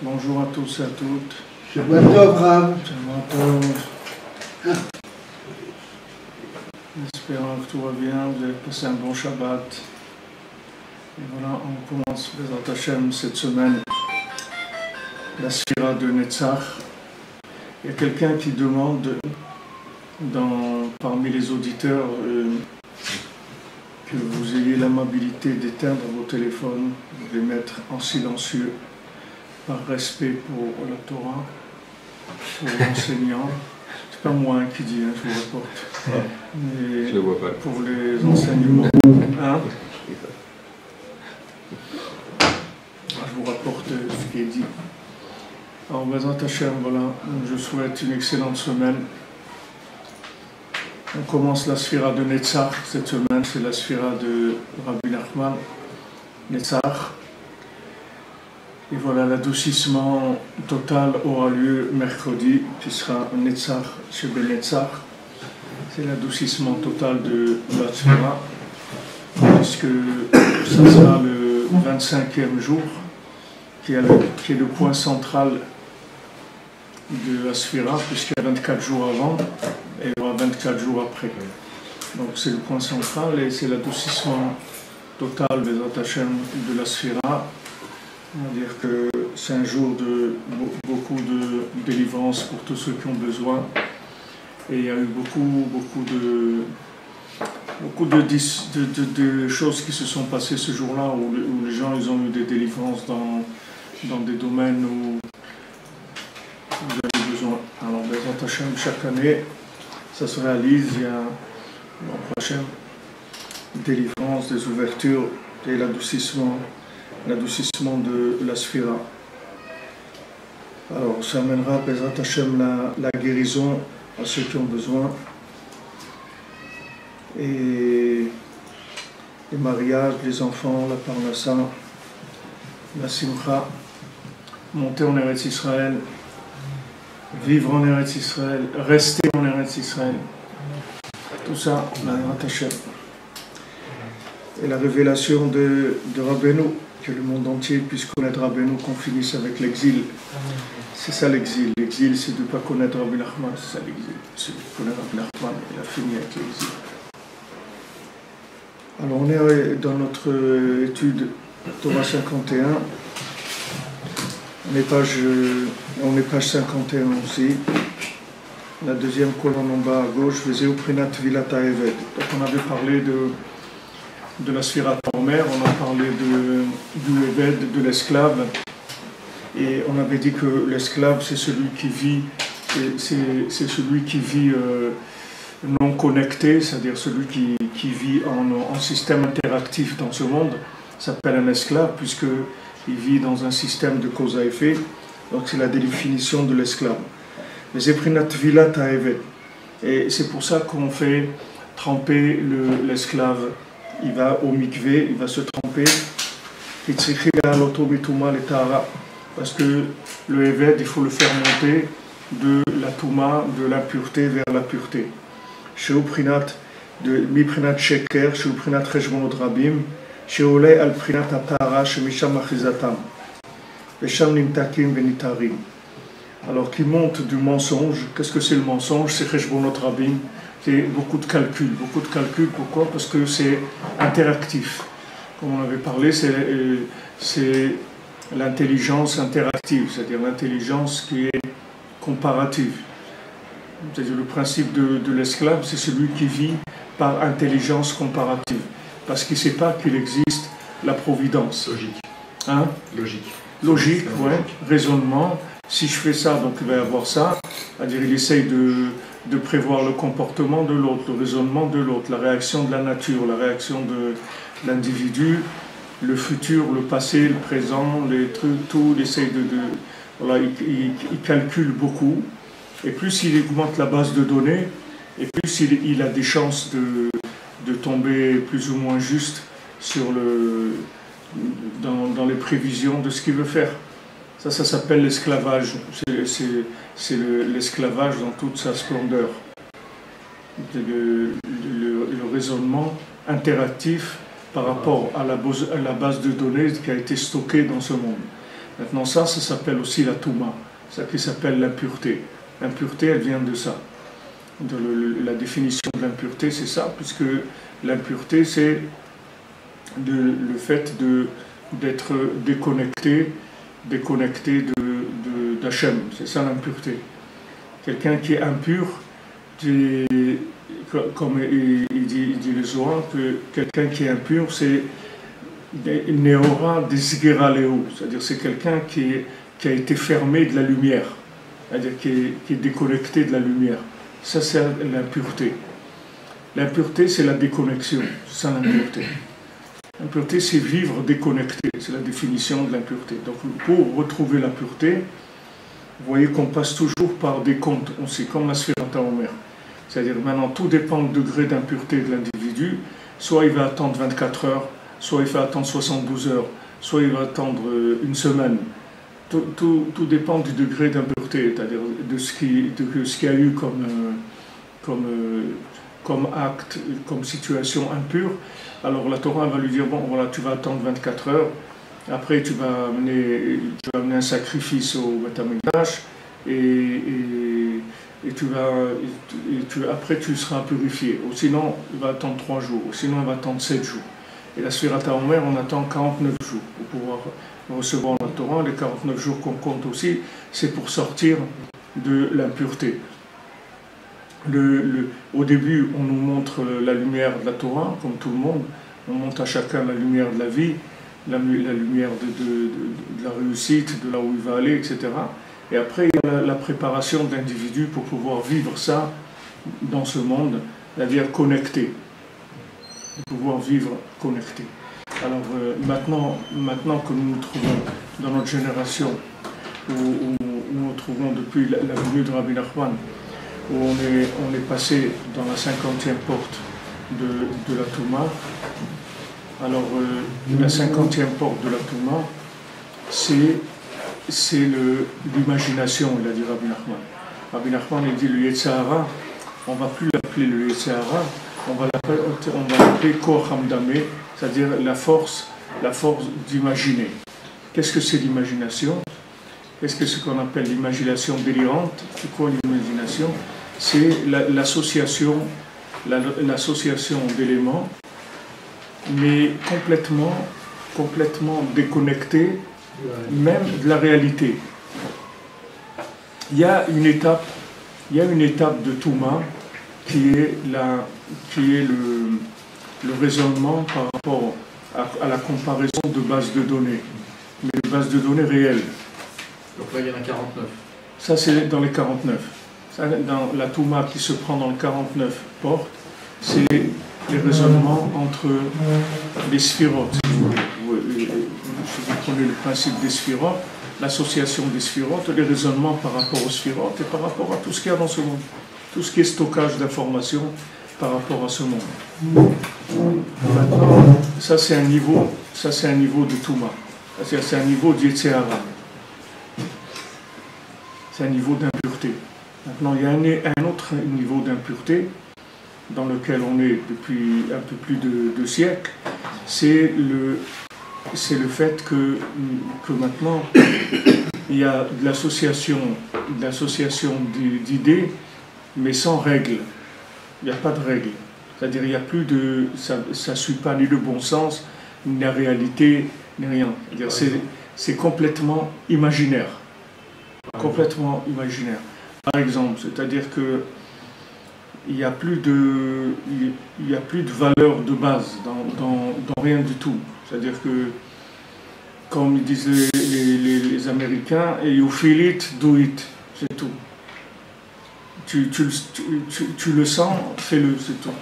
Bonjour à tous et à toutes. Shabbat Tov, Rav. Shabbat Tov. Espérant que tout va bien, vous avez passé un bon Shabbat. Et voilà, on commence Bezrat Hashem cette semaine, la Sphira de Netzach. Il y a quelqu'un qui demande, parmi les auditeurs, que vous ayez l'amabilité d'éteindre vos téléphones, de les mettre en silencieux, par respect pour la Torah, pour l'enseignant. C'est pas moi qui dis, hein, je vous rapporte. Mais je le vois pas. Pour les enseignements. Hein, je vous rapporte ce qui est dit. Alors, Bezrat Hashem, voilà, je souhaite une excellente semaine. On commence la Sphira de Netzach cette semaine, c'est la Sphira de Rabbi Nachman, Netzach. Et voilà, l'adoucissement total aura lieu mercredi, qui sera Netzach chez Netzach. C'est l'adoucissement total de la Sphira, puisque ça sera le 25e jour, qui est le point central de la Sphira, puisqu'il y a 24 jours avant et il y aura 24 jours après. Donc c'est le point central et c'est l'adoucissement total Bezrat Hashem de la Sphira. On va dire que c'est un jour de beaucoup de délivrance pour tous ceux qui ont besoin. Et il y a eu beaucoup beaucoup de choses qui se sont passées ce jour-là où les gens ils ont eu des délivrances dans des domaines où vous avez besoin. Alors, Bezrat Hashem, chaque année, ça se réalise, il y a l'an prochain délivrance, des ouvertures et l'adoucissement de la Sphira. Alors, ça amènera Bezrat Hashem la guérison à ceux qui ont besoin. Et les mariages, les enfants, la parnassa, la simcha, monter en Eretz Israël, vivre en Eretz Israël, rester en Eretz Israël. Tout ça, la Bezrat Hashem. Et la révélation de Rabbeinu, que le monde entier puisse connaître Rabbeinu, qu'on finisse avec l'exil. C'est ça l'exil. L'exil, c'est de ne pas connaître Rabbi Nachman, c'est ça l'exil. C'est de connaître Rabbi Nachman, il a fini avec l'exil. Alors on est dans notre étude Torah 51. On est page 51 aussi. La deuxième colonne en bas à gauche, Vezeu Prinat Vilat HaEved. Donc on avait parlé de la Sphira Omer, on a parlé du Eved, de l'esclave. Et on avait dit que l'esclave, c'est celui qui vit, c'est celui qui vit non connecté, c'est-à-dire celui qui vit en système interactif dans ce monde, s'appelle un esclave, puisqu'il vit dans un système de cause à effet. Donc c'est la définition de l'esclave. Mais c'est Prinat Vilat HaEved. Et c'est pour ça qu'on fait tremper l'esclave. Il va au mikvé, il va se tremper. Parce que le Eved, il faut le faire monter de la Touma, de l'impureté vers la pureté. Sheu Prinat, mi Prinat Sheker, Sheu Prinat Cheshbonot Rabim, Sheolei al Prinat Atara, Shemisham Achizatam, Vesham Nimtakim Venitarim. Alors, qui monte du mensonge. Qu'est-ce que c'est le mensonge? C'est Cheshbonot Rabim. C'est beaucoup de calculs. Beaucoup de calculs, pourquoi? Parce que c'est interactif. Comme on avait parlé, c'est l'intelligence interactive, c'est-à-dire l'intelligence qui est comparative. C'est-à-dire le principe de l'esclave, c'est celui qui vit par intelligence comparative. Parce qu'il ne sait pas qu'il existe la providence. Logique. Hein? Logique, ouais. Logique. Raisonnement. Si je fais ça, donc il va y avoir ça. C'est-à-dire il essaye de prévoir le comportement de l'autre, le raisonnement de l'autre, la réaction de la nature, la réaction de l'individu, le futur, le passé, le présent, les trucs, tout, il essaye voilà, il calcule beaucoup. Et plus il augmente la base de données, et plus il a des chances de tomber plus ou moins juste dans les prévisions de ce qu'il veut faire. Ça s'appelle l'esclavage. C'est l'esclavage dans toute sa splendeur. Le raisonnement interactif par rapport à la base de données qui a été stockée dans ce monde. Maintenant ça s'appelle aussi la Touma, ça qui s'appelle l'impureté. L'impureté, elle vient de ça. La définition de l'impureté, c'est ça, puisque l'impureté, c'est le fait d'être déconnecté d'Hachem. C'est ça l'impureté. Quelqu'un qui est impur, comme il dit le Zohar, que quelqu'un qui est impur, c'est Neora Desgeraleo, c'est-à-dire c'est quelqu'un qui a été fermé de la lumière, c'est-à-dire qui est déconnecté de la lumière. Ça, c'est l'impureté. L'impureté, c'est la déconnexion. C'est ça l'impureté. L'impureté, c'est vivre déconnecté. C'est la définition de l'impureté. Donc, pour retrouver la pureté, vous voyez qu'on passe toujours par des comptes. On sait comme la Sphira Omer. C'est-à-dire, maintenant, tout dépend du degré d'impureté de l'individu. Soit il va attendre 24 heures, soit il va attendre 72 heures, soit il va attendre une semaine. Tout dépend du degré d'impureté, c'est-à-dire de ce qu'il y a eu comme acte, comme situation impure. Alors la Torah va lui dire, bon voilà, tu vas attendre 24 heures, après tu vas amener un sacrifice au Beth Amikdash, après tu seras purifié. Ou sinon, il va attendre 3 jours, ou sinon il va attendre 7 jours. Et la Sphira Omer, on attend 49 jours pour pouvoir recevoir la Torah. Les 49 jours qu'on compte aussi, c'est pour sortir de l'impureté. Au début, on nous montre la lumière de la Torah, comme tout le monde. On montre à chacun la lumière de la vie, la lumière de la réussite, de là où il va aller, etc. Et après, il y a la préparation de l'individu pour pouvoir vivre ça dans ce monde, c'est-à-dire connecté. Pouvoir vivre connecté. Alors maintenant que nous nous trouvons dans notre génération, où nous nous trouvons depuis la venue de Rabbi Nachman, où on est passé dans la 50e porte de la Touma. Alors la 50e porte de la Touma, c'est l'imagination, il a dit Rabbi Nachman. Rabbi Nachman, il dit le Yetzirah, on ne va plus l'appeler le Yetzirah, on va l'appeler Koach Hamdameh, c'est-à-dire la force d'imaginer. Qu'est-ce que c'est l'imagination? Qu'est-ce que c'est qu'on appelle l'imagination délirante? C'est quoi l'imagination? C'est l'association d'éléments, mais complètement déconnectés, même de la réalité. Il y a une étape de Touma qui est le raisonnement par rapport à la comparaison de bases de données, mais de bases de données réelles. Donc là, il y en a 49. Ça, c'est dans les 49. Ça, dans la Touma qui se prend dans le 49 portes, c'est les raisonnements entre les sphirotes. Si vous prenez le principe des sphirotes, l'association des sphirotes, les raisonnements par rapport aux sphirotes et par rapport à tout ce qu'il y a dans ce monde. Tout ce qui est stockage d'informations par rapport à ce monde. Maintenant, ça c'est un niveau de Touma. C'est un niveau d'Yetzirah. C'est un niveau d'impureté. Maintenant, il y a un autre niveau d'impureté dans lequel on est depuis un peu plus de 2 siècles. C'est le fait que maintenant, il y a de l'association d'idées, mais sans règles. Il n'y a pas de règles. C'est-à-dire, il n'y a plus de... Ça ne suit pas ni le bon sens, ni la réalité, ni rien. C'est complètement imaginaire. Complètement imaginaire. Par exemple, c'est-à-dire que il n'y a plus de valeur de base dans rien du tout. C'est-à-dire que, comme ils disent les Américains, you feel it, do it, c'est tout. Tu le sens, fais-le, c'est tout.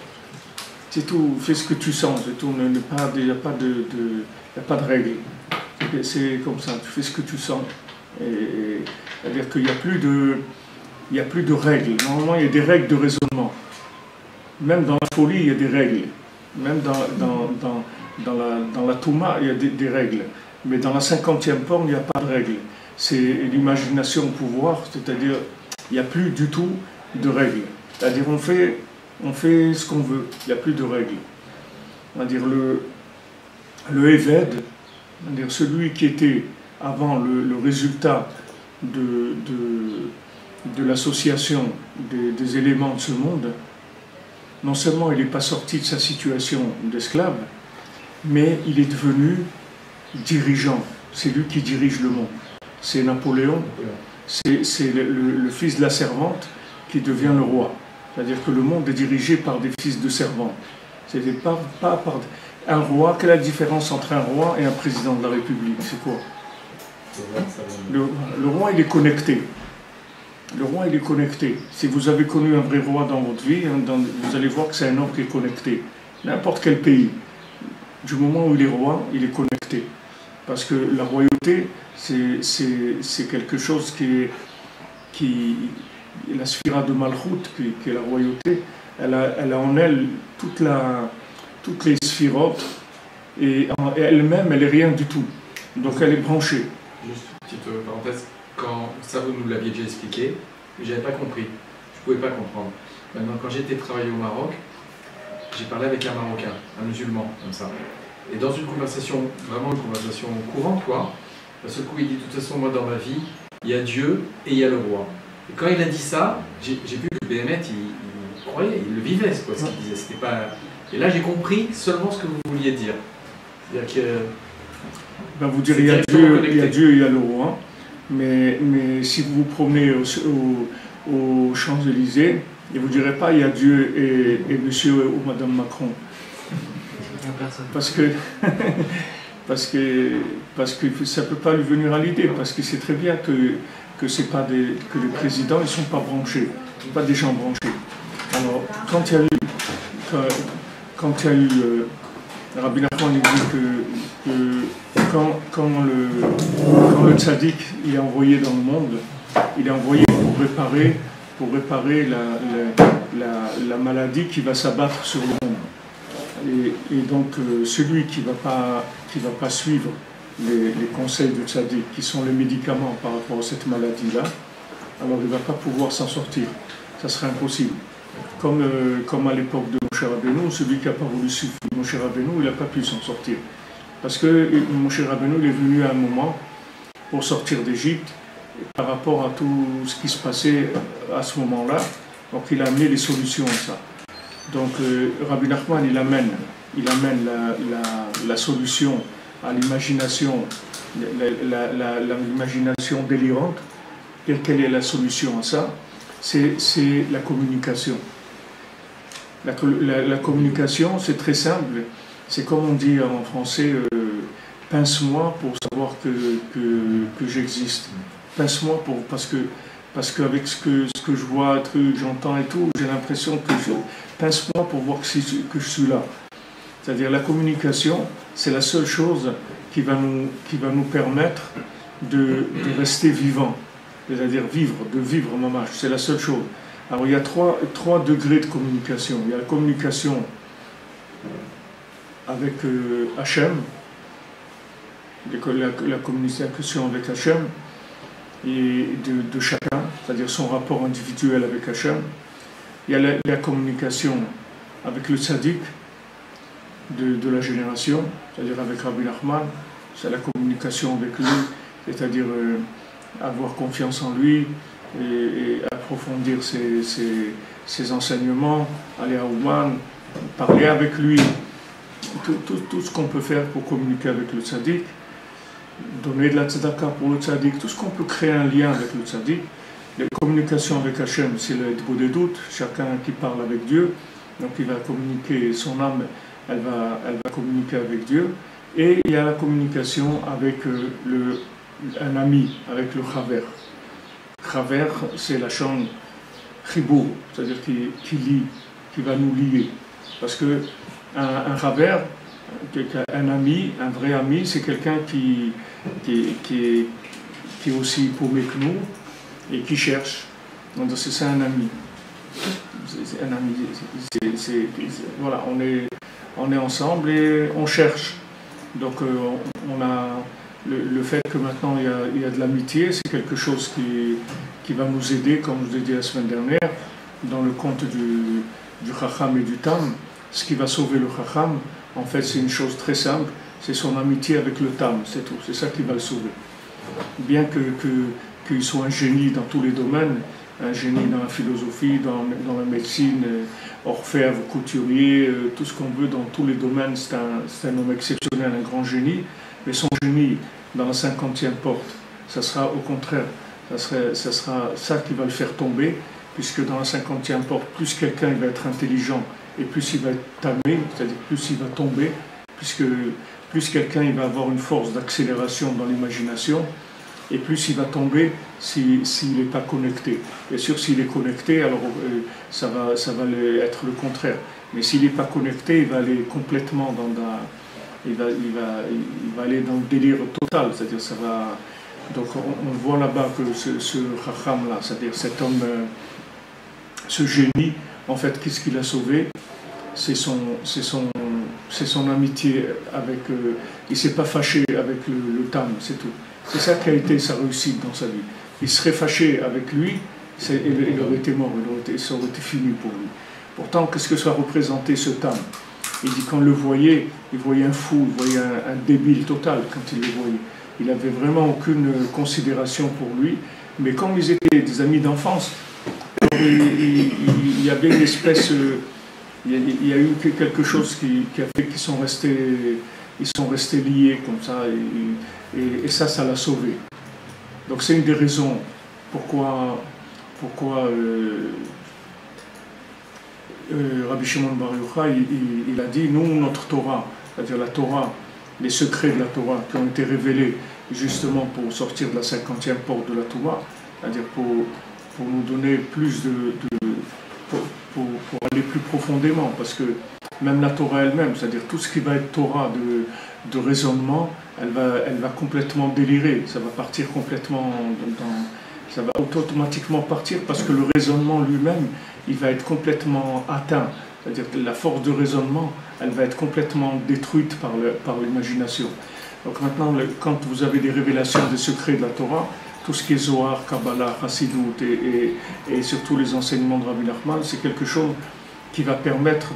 C'est tout, fais ce que tu sens, c'est tout. Il n'y a pas de règle. C'est comme ça, tu fais ce que tu sens. C'est-à-dire qu'il n'y a plus de règles. Normalement, il y a des règles de raisonnement. Même dans la folie, il y a des règles. Même dans la Touma, il y a des règles. Mais dans la 50e porte, il n'y a pas de règles. C'est l'imagination au pouvoir, c'est-à-dire il n'y a plus du tout de règles. C'est-à-dire on fait ce qu'on veut, il n'y a plus de règles. C'est-à-dire le Eved, c'est-à-dire celui qui était avant le résultat de l'association des éléments de ce monde, non seulement il n'est pas sorti de sa situation d'esclave, mais il est devenu dirigeant. C'est lui qui dirige le monde. C'est Napoléon, c'est le fils de la servante qui devient le roi. C'est-à-dire que le monde est dirigé par des fils de servants. C'est pas par un roi. Quelle est la différence entre un roi et un président de la République? C'est quoi? Le roi, il est connecté. Le roi, il est connecté. Si vous avez connu un vrai roi dans votre vie, vous allez voir que c'est un homme qui est connecté. N'importe quel pays. Du moment où il est roi, il est connecté. Parce que la royauté, c'est quelque chose la sphira de Malchut, qui est la royauté, elle a en elle toutes les sphirotes, et elle-même, elle est rien du tout. Donc elle est branchée. Juste une petite parenthèse, quand ça vous nous l'aviez déjà expliqué, je n'avais pas compris, je ne pouvais pas comprendre. Maintenant, quand j'étais travailler au Maroc, j'ai parlé avec un Marocain, un musulman, comme ça. Et dans une conversation, vraiment une conversation courante, quoi, d'un seul coup il dit, de toute façon, moi dans ma vie, il y a Dieu et il y a le roi. Et quand il a dit ça, j'ai vu que le Béhémet, il croyait, il le vivait, quoi, ce qu'il disait. C'était pas... Et là, j'ai compris seulement ce que vous vouliez dire. C'est-à-dire que... Ben, vous direz, il y a Dieu et il y a le roi. Mais si vous vous promenez aux Champs-Élysées, Il ne vous dirait pas il y a Dieu et monsieur ou madame Macron. Parce que, parce que ça ne peut pas lui venir à l'idée, parce qu'il sait très bien que c'est pas que les présidents ne sont pas branchés, pas des gens branchés. Alors, quand il y a eu Rabbi Nachman, il dit que quand le tzaddik il est envoyé dans le monde, il est envoyé pour réparer la maladie qui va s'abattre sur le monde. Et donc celui qui va pas suivre les conseils du tzaddik, qui sont les médicaments par rapport à cette maladie-là, alors il ne va pas pouvoir s'en sortir. Ça serait impossible. Comme à l'époque de Moshe Rabbeinu, celui qui n'a pas voulu suivre Moshe Rabbeinu, il n'a pas pu s'en sortir. Parce que Moshe Rabbeinu il est venu à un moment pour sortir d'Égypte par rapport à tout ce qui se passait à ce moment-là. Donc il a amené les solutions à ça. Donc Rabbi Nachman il amène la solution à l'imagination, l'imagination délirante. Et quelle est la solution à ça? C'est la communication. La communication, c'est très simple. C'est comme on dit en français, pince-moi pour savoir que j'existe. Pince-moi parce qu'avec ce que je vois, j'entends et tout, j'ai l'impression que pince-moi pour voir que je suis là. C'est-à-dire la communication, c'est la seule chose qui va nous permettre de rester vivant. C'est-à-dire de vivre mamash, c'est la seule chose. Alors il y a trois degrés de communication. Il y a la communication avec Hachem, la communication avec Hachem, et de chacun, c'est-à-dire son rapport individuel avec Hachem. Il y a la communication avec le tzaddik de la génération, c'est-à-dire avec Rabbi Nachman, c'est la communication avec lui, c'est-à-dire avoir confiance en lui et approfondir ses enseignements, aller à Ouman, parler avec lui, tout ce qu'on peut faire pour communiquer avec le tzaddik, donner de la tzedaka pour le tzaddik, tout ce qu'on peut créer un lien avec le tzaddik. La communication avec Hachem, c'est le doute, chacun qui parle avec Dieu, donc il va communiquer, son âme, elle va communiquer avec Dieu. Et il y a la communication avec un ami, avec le chaver. Chaver, c'est la chambre chibur, c'est-à-dire qui lie, qui va nous lier. Parce que un chaver, un ami, un vrai ami, c'est quelqu'un qui est aussi paumé que nous et qui cherche. Donc c'est ça un ami. C'est un ami. Voilà, on est ensemble et on cherche. Donc on a le fait que maintenant il y a de l'amitié, c'est quelque chose qui va nous aider, comme je vous ai dit la semaine dernière, dans le conte du Chacham et du Tam. Ce qui va sauver le Chacham, en fait, c'est une chose très simple, c'est son amitié avec le Tam, c'est tout. C'est ça qui va le sauver. Bien qu'il soit un génie dans tous les domaines, un génie dans la philosophie, dans la médecine, orfèvre, couturier, tout ce qu'on veut dans tous les domaines, c'est un homme exceptionnel, un grand génie. Mais son génie dans la 50e porte, ça sera au contraire, ça sera ça qui va le faire tomber, puisque dans la 50e porte, plus quelqu'un va être intelligent et plus il va être tamé, c'est-à-dire plus il va tomber, puisque plus quelqu'un il va avoir une force d'accélération dans l'imagination, et plus il va tomber s'il n'est pas connecté. Bien sûr, s'il est connecté, alors ça va être le contraire. Mais s'il n'est pas connecté, il va aller complètement il va aller dans le délire total. C'est-à-dire, ça va. Donc, on voit là-bas que ce Chacham-là, c'est-à-dire cet homme, ce génie, en fait, qu'est-ce qu'il a sauvé? C'est son amitié avec. Il ne s'est pas fâché avec le Tam, c'est tout. C'est ça qui a été sa réussite dans sa vie. Il serait fâché avec lui, il aurait été mort, ça aurait été fini pour lui. Pourtant, qu'est-ce que ça représentait ce Tam? Il dit qu'on le voyait, il voyait un fou, il voyait un débile total quand il le voyait. Il n'avait vraiment aucune considération pour lui, mais comme ils étaient des amis d'enfance, il y avait une espèce... Il y a eu quelque chose qui a fait qu'ils sont restés liés comme ça, et ça l'a sauvé. Donc c'est une des raisons pourquoi Rabbi Shimon Bar Yochai, il a dit, nous, notre Torah, c'est-à-dire la Torah, les secrets de la Torah qui ont été révélés justement pour sortir de la 50e porte de la Torah, c'est-à-dire pour nous donner plus pour aller plus profondément, parce que même la Torah elle-même, c'est-à-dire tout ce qui va être Torah de raisonnement, elle va complètement délirer, ça va partir complètement ça va automatiquement partir parce que le raisonnement lui-même, il va être complètement atteint. C'est-à-dire que la force de raisonnement, elle va être complètement détruite par l'imagination. Donc maintenant, quand vous avez des révélations des secrets de la Torah, tout ce qui est Zohar, Kabbalah, Chassidut et surtout les enseignements de Rabbi Nachman, c'est quelque chose qui va permettre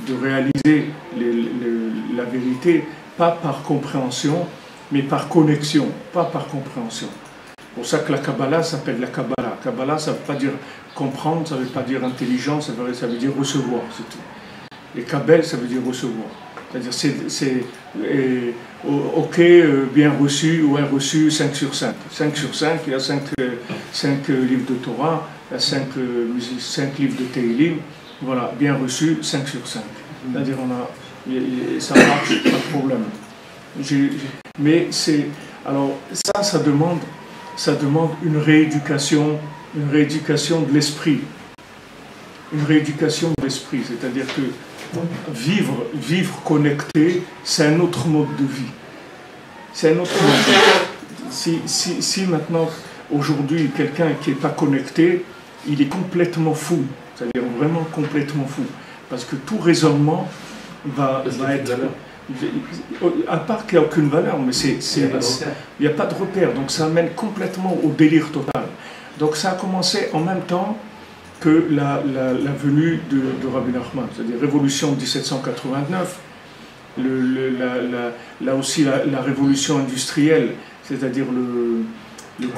de réaliser la vérité, pas par compréhension, mais par connexion, pas par compréhension. C'est pour ça que la Kabbalah s'appelle la Kabbalah. Kabbalah, ça ne veut pas dire comprendre, ça ne veut pas dire intelligence, ça veut dire recevoir, c'est tout. Les Kabbel, ça veut dire recevoir. C'est-à-dire, c'est OK, bien reçu, ou un reçu 5 sur 5. 5 sur 5, il y a 5 livres de Torah, il y a 5 livres de Tehillim. Voilà, bien reçu, 5 sur 5. C'est-à-dire, ça marche, pas de problème. Mais alors, ça demande une rééducation de l'esprit. Une rééducation de l'esprit, c'est-à-dire que vivre connecté, c'est un autre mode de vie. C'est un autre mode de vie. Si maintenant, aujourd'hui, quelqu'un qui n'est pas connecté, il est complètement fou, c'est-à-dire vraiment complètement fou. Parce que tout raisonnement va être... À part qu'il n'y a aucune valeur, mais il n'y a pas de repère, donc ça amène complètement au délire total. Donc ça a commencé en même temps que la venue de Rabbi Nachman, c'est-à-dire révolution de 1789, là aussi la révolution industrielle, c'est-à-dire le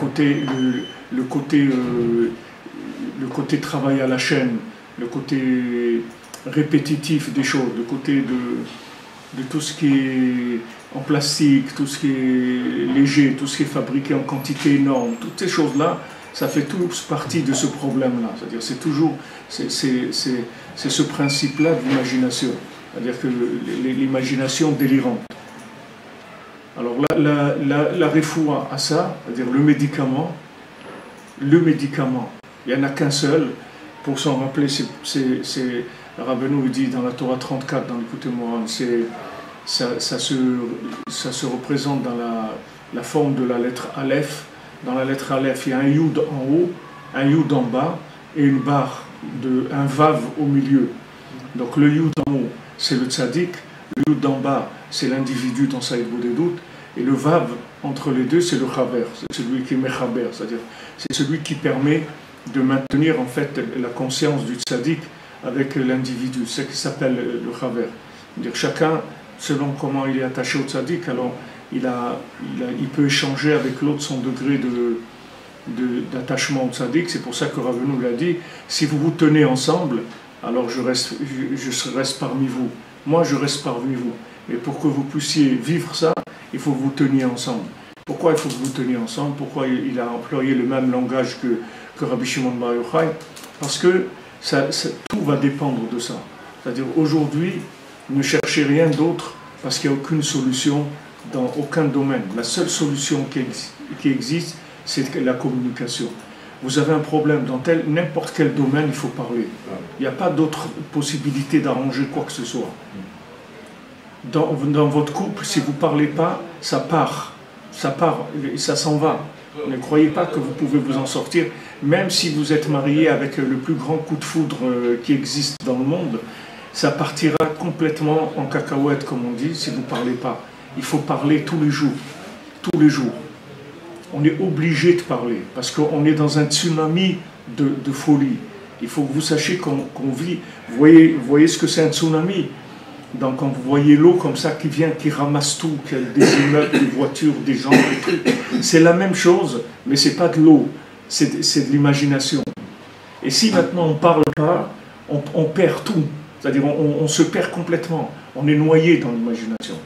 côté travail à la chaîne, le côté répétitif des choses, le côté de tout ce qui est en plastique, tout ce qui est léger, tout ce qui est fabriqué en quantité énorme, toutes ces choses-là, ça fait tous partie de ce problème-là. C'est-à-dire c'est toujours c'est ce principe-là de l'imagination, c'est-à-dire que l'imagination délirante. Alors la refoua à ça, c'est-à-dire le médicament, il n'y en a qu'un seul. Pour s'en rappeler, Rabbeinu dit dans la Torah 34, dans l'écoute morale, ça se représente dans la forme de la lettre Aleph. Dans la lettre Aleph, il y a un Yud en haut, un Yud en bas et une barre, un Vav au milieu. Donc le Yud en haut, c'est le tzaddik, le Yud en bas, c'est l'individu dans sa ego des doutes, et le Vav entre les deux, c'est le Chaver, c'est celui qui est Mechaber, c'est-à-dire c'est celui qui permet de maintenir en fait la conscience du tzaddik avec l'individu, c'est ce qui s'appelle le Chaver. C'est-à-dire chacun, selon comment il est attaché au tzaddik, alors il peut échanger avec l'autre son degré d'attachement au tzaddik. C'est pour ça que Rabbeinu l'a dit, si vous vous tenez ensemble, alors je reste parmi vous. Moi, je reste parmi vous. Mais pour que vous puissiez vivre ça, il faut que vous teniez ensemble. Pourquoi il faut que vous teniez ensemble? Pourquoi il a employé le même langage que Rabbi Shimon Bar Yochai? Parce que tout va dépendre de ça. C'est-à-dire aujourd'hui, ne cherchez rien d'autre parce qu'il n'y a aucune solution dans aucun domaine. La seule solution qui existe, c'est la communication. Vous avez un problème dans n'importe quel domaine, il faut parler. Il n'y a pas d'autre possibilité d'arranger quoi que ce soit. Dans votre couple, si vous ne parlez pas, ça part et ça s'en va. Ne croyez pas que vous pouvez vous en sortir, même si vous êtes marié avec le plus grand coup de foudre qui existe dans le monde, ça partira complètement en cacahuète, comme on dit, si vous ne parlez pas. Il faut parler tous les jours. Tous les jours. On est obligé de parler, parce qu'on est dans un tsunami de folie. Il faut que vous sachiez qu'on vit. Vous voyez ce que c'est un tsunami? Donc quand vous voyez l'eau comme ça qui vient, qui ramasse tout, des immeubles, des voitures, des gens, des trucs, c'est la même chose, mais c'est pas de l'eau, c'est de l'imagination. Et si maintenant on ne parle pas, on perd tout. C'est-à-dire on se perd complètement. On est noyé dans l'imagination.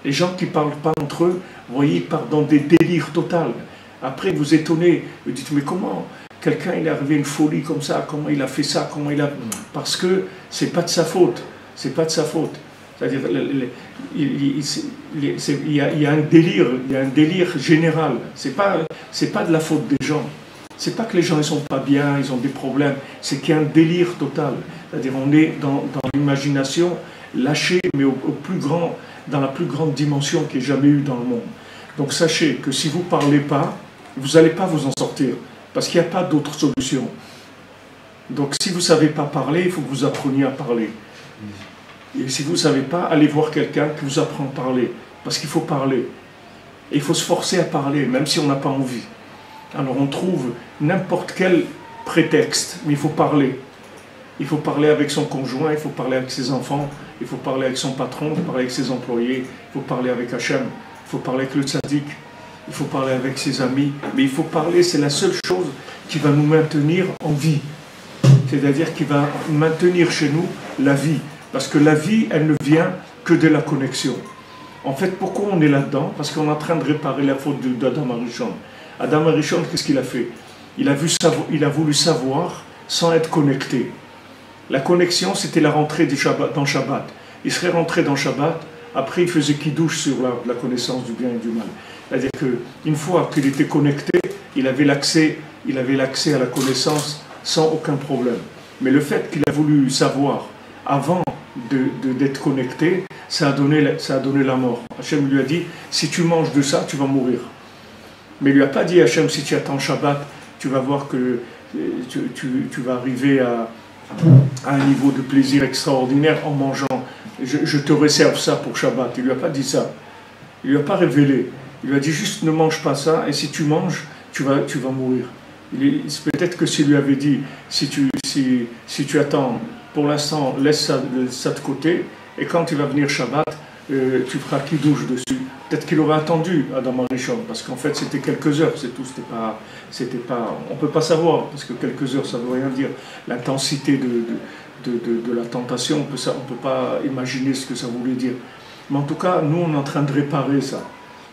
Les gens qui ne parlent pas entre eux, vous voyez, ils partent dans des délires totaux. Après, vous étonnez, vous dites, mais comment quelqu'un il est arrivé une folie comme ça, comment il a fait ça, comment il a... Parce que c'est pas de sa faute, c'est pas de sa faute. C'est-à-dire, il y a un délire général. C'est pas de la faute des gens. C'est pas que les gens ne sont pas bien, ils ont des problèmes. C'est qu'il y a un délire total. C'est-à-dire, on est dans l'imagination lâchée, mais dans la plus grande dimension qu'il y ait jamais eu dans le monde. Donc sachez que si vous ne parlez pas, vous n'allez pas vous en sortir. Parce qu'il n'y a pas d'autre solution. Donc si vous ne savez pas parler, il faut que vous appreniez à parler. Et si vous ne savez pas, allez voir quelqu'un qui vous apprend à parler. Parce qu'il faut parler. Et il faut se forcer à parler, même si on n'a pas envie. Alors on trouve n'importe quel prétexte, mais il faut parler. Il faut parler avec son conjoint, il faut parler avec ses enfants, il faut parler avec son patron, il faut parler avec ses employés, il faut parler avec Hachem, il faut parler avec le tzaddik, il faut parler avec ses amis. Mais il faut parler, c'est la seule chose qui va nous maintenir en vie. C'est-à-dire qui va maintenir chez nous la vie. Parce que la vie, elle ne vient que de la connexion. En fait, pourquoi on est là-dedans? Parce qu'on est en train de réparer la faute d'Adam Arishon. Adam Arishon, qu'est-ce qu'il a fait? Il a voulu savoir sans être connecté. La connexion, c'était la rentrée dans Shabbat. Il serait rentré dans Shabbat, après il faisait kidouche sur la connaissance du bien et du mal. C'est-à-dire qu'une fois qu'il était connecté, il avait l'accès à la connaissance sans aucun problème. Mais le fait qu'il a voulu savoir avant d'être connecté, ça a donné la mort. Hachem lui a dit, si tu manges de ça, tu vas mourir. Mais il lui a pas dit, Hachem, si tu attends Shabbat, tu vas voir que tu vas arriver à un niveau de plaisir extraordinaire en mangeant. Je te réserve ça pour Shabbat. Il lui a pas dit ça. Il lui a pas révélé. Il lui a dit juste ne mange pas ça, et si tu manges, tu vas mourir. Peut-être que s'il lui avait dit, si tu attends, pour l'instant, laisse ça de côté, et quand il va venir Shabbat, tu feras kidouche dessus. Peut-être qu'il aurait attendu Adam Arishon, parce qu'en fait c'était quelques heures, c'est tout. C'était pas, on peut pas savoir, parce que quelques heures ça veut rien dire. L'intensité de la tentation, on peut pas imaginer ce que ça voulait dire. Mais en tout cas, nous on est en train de réparer ça.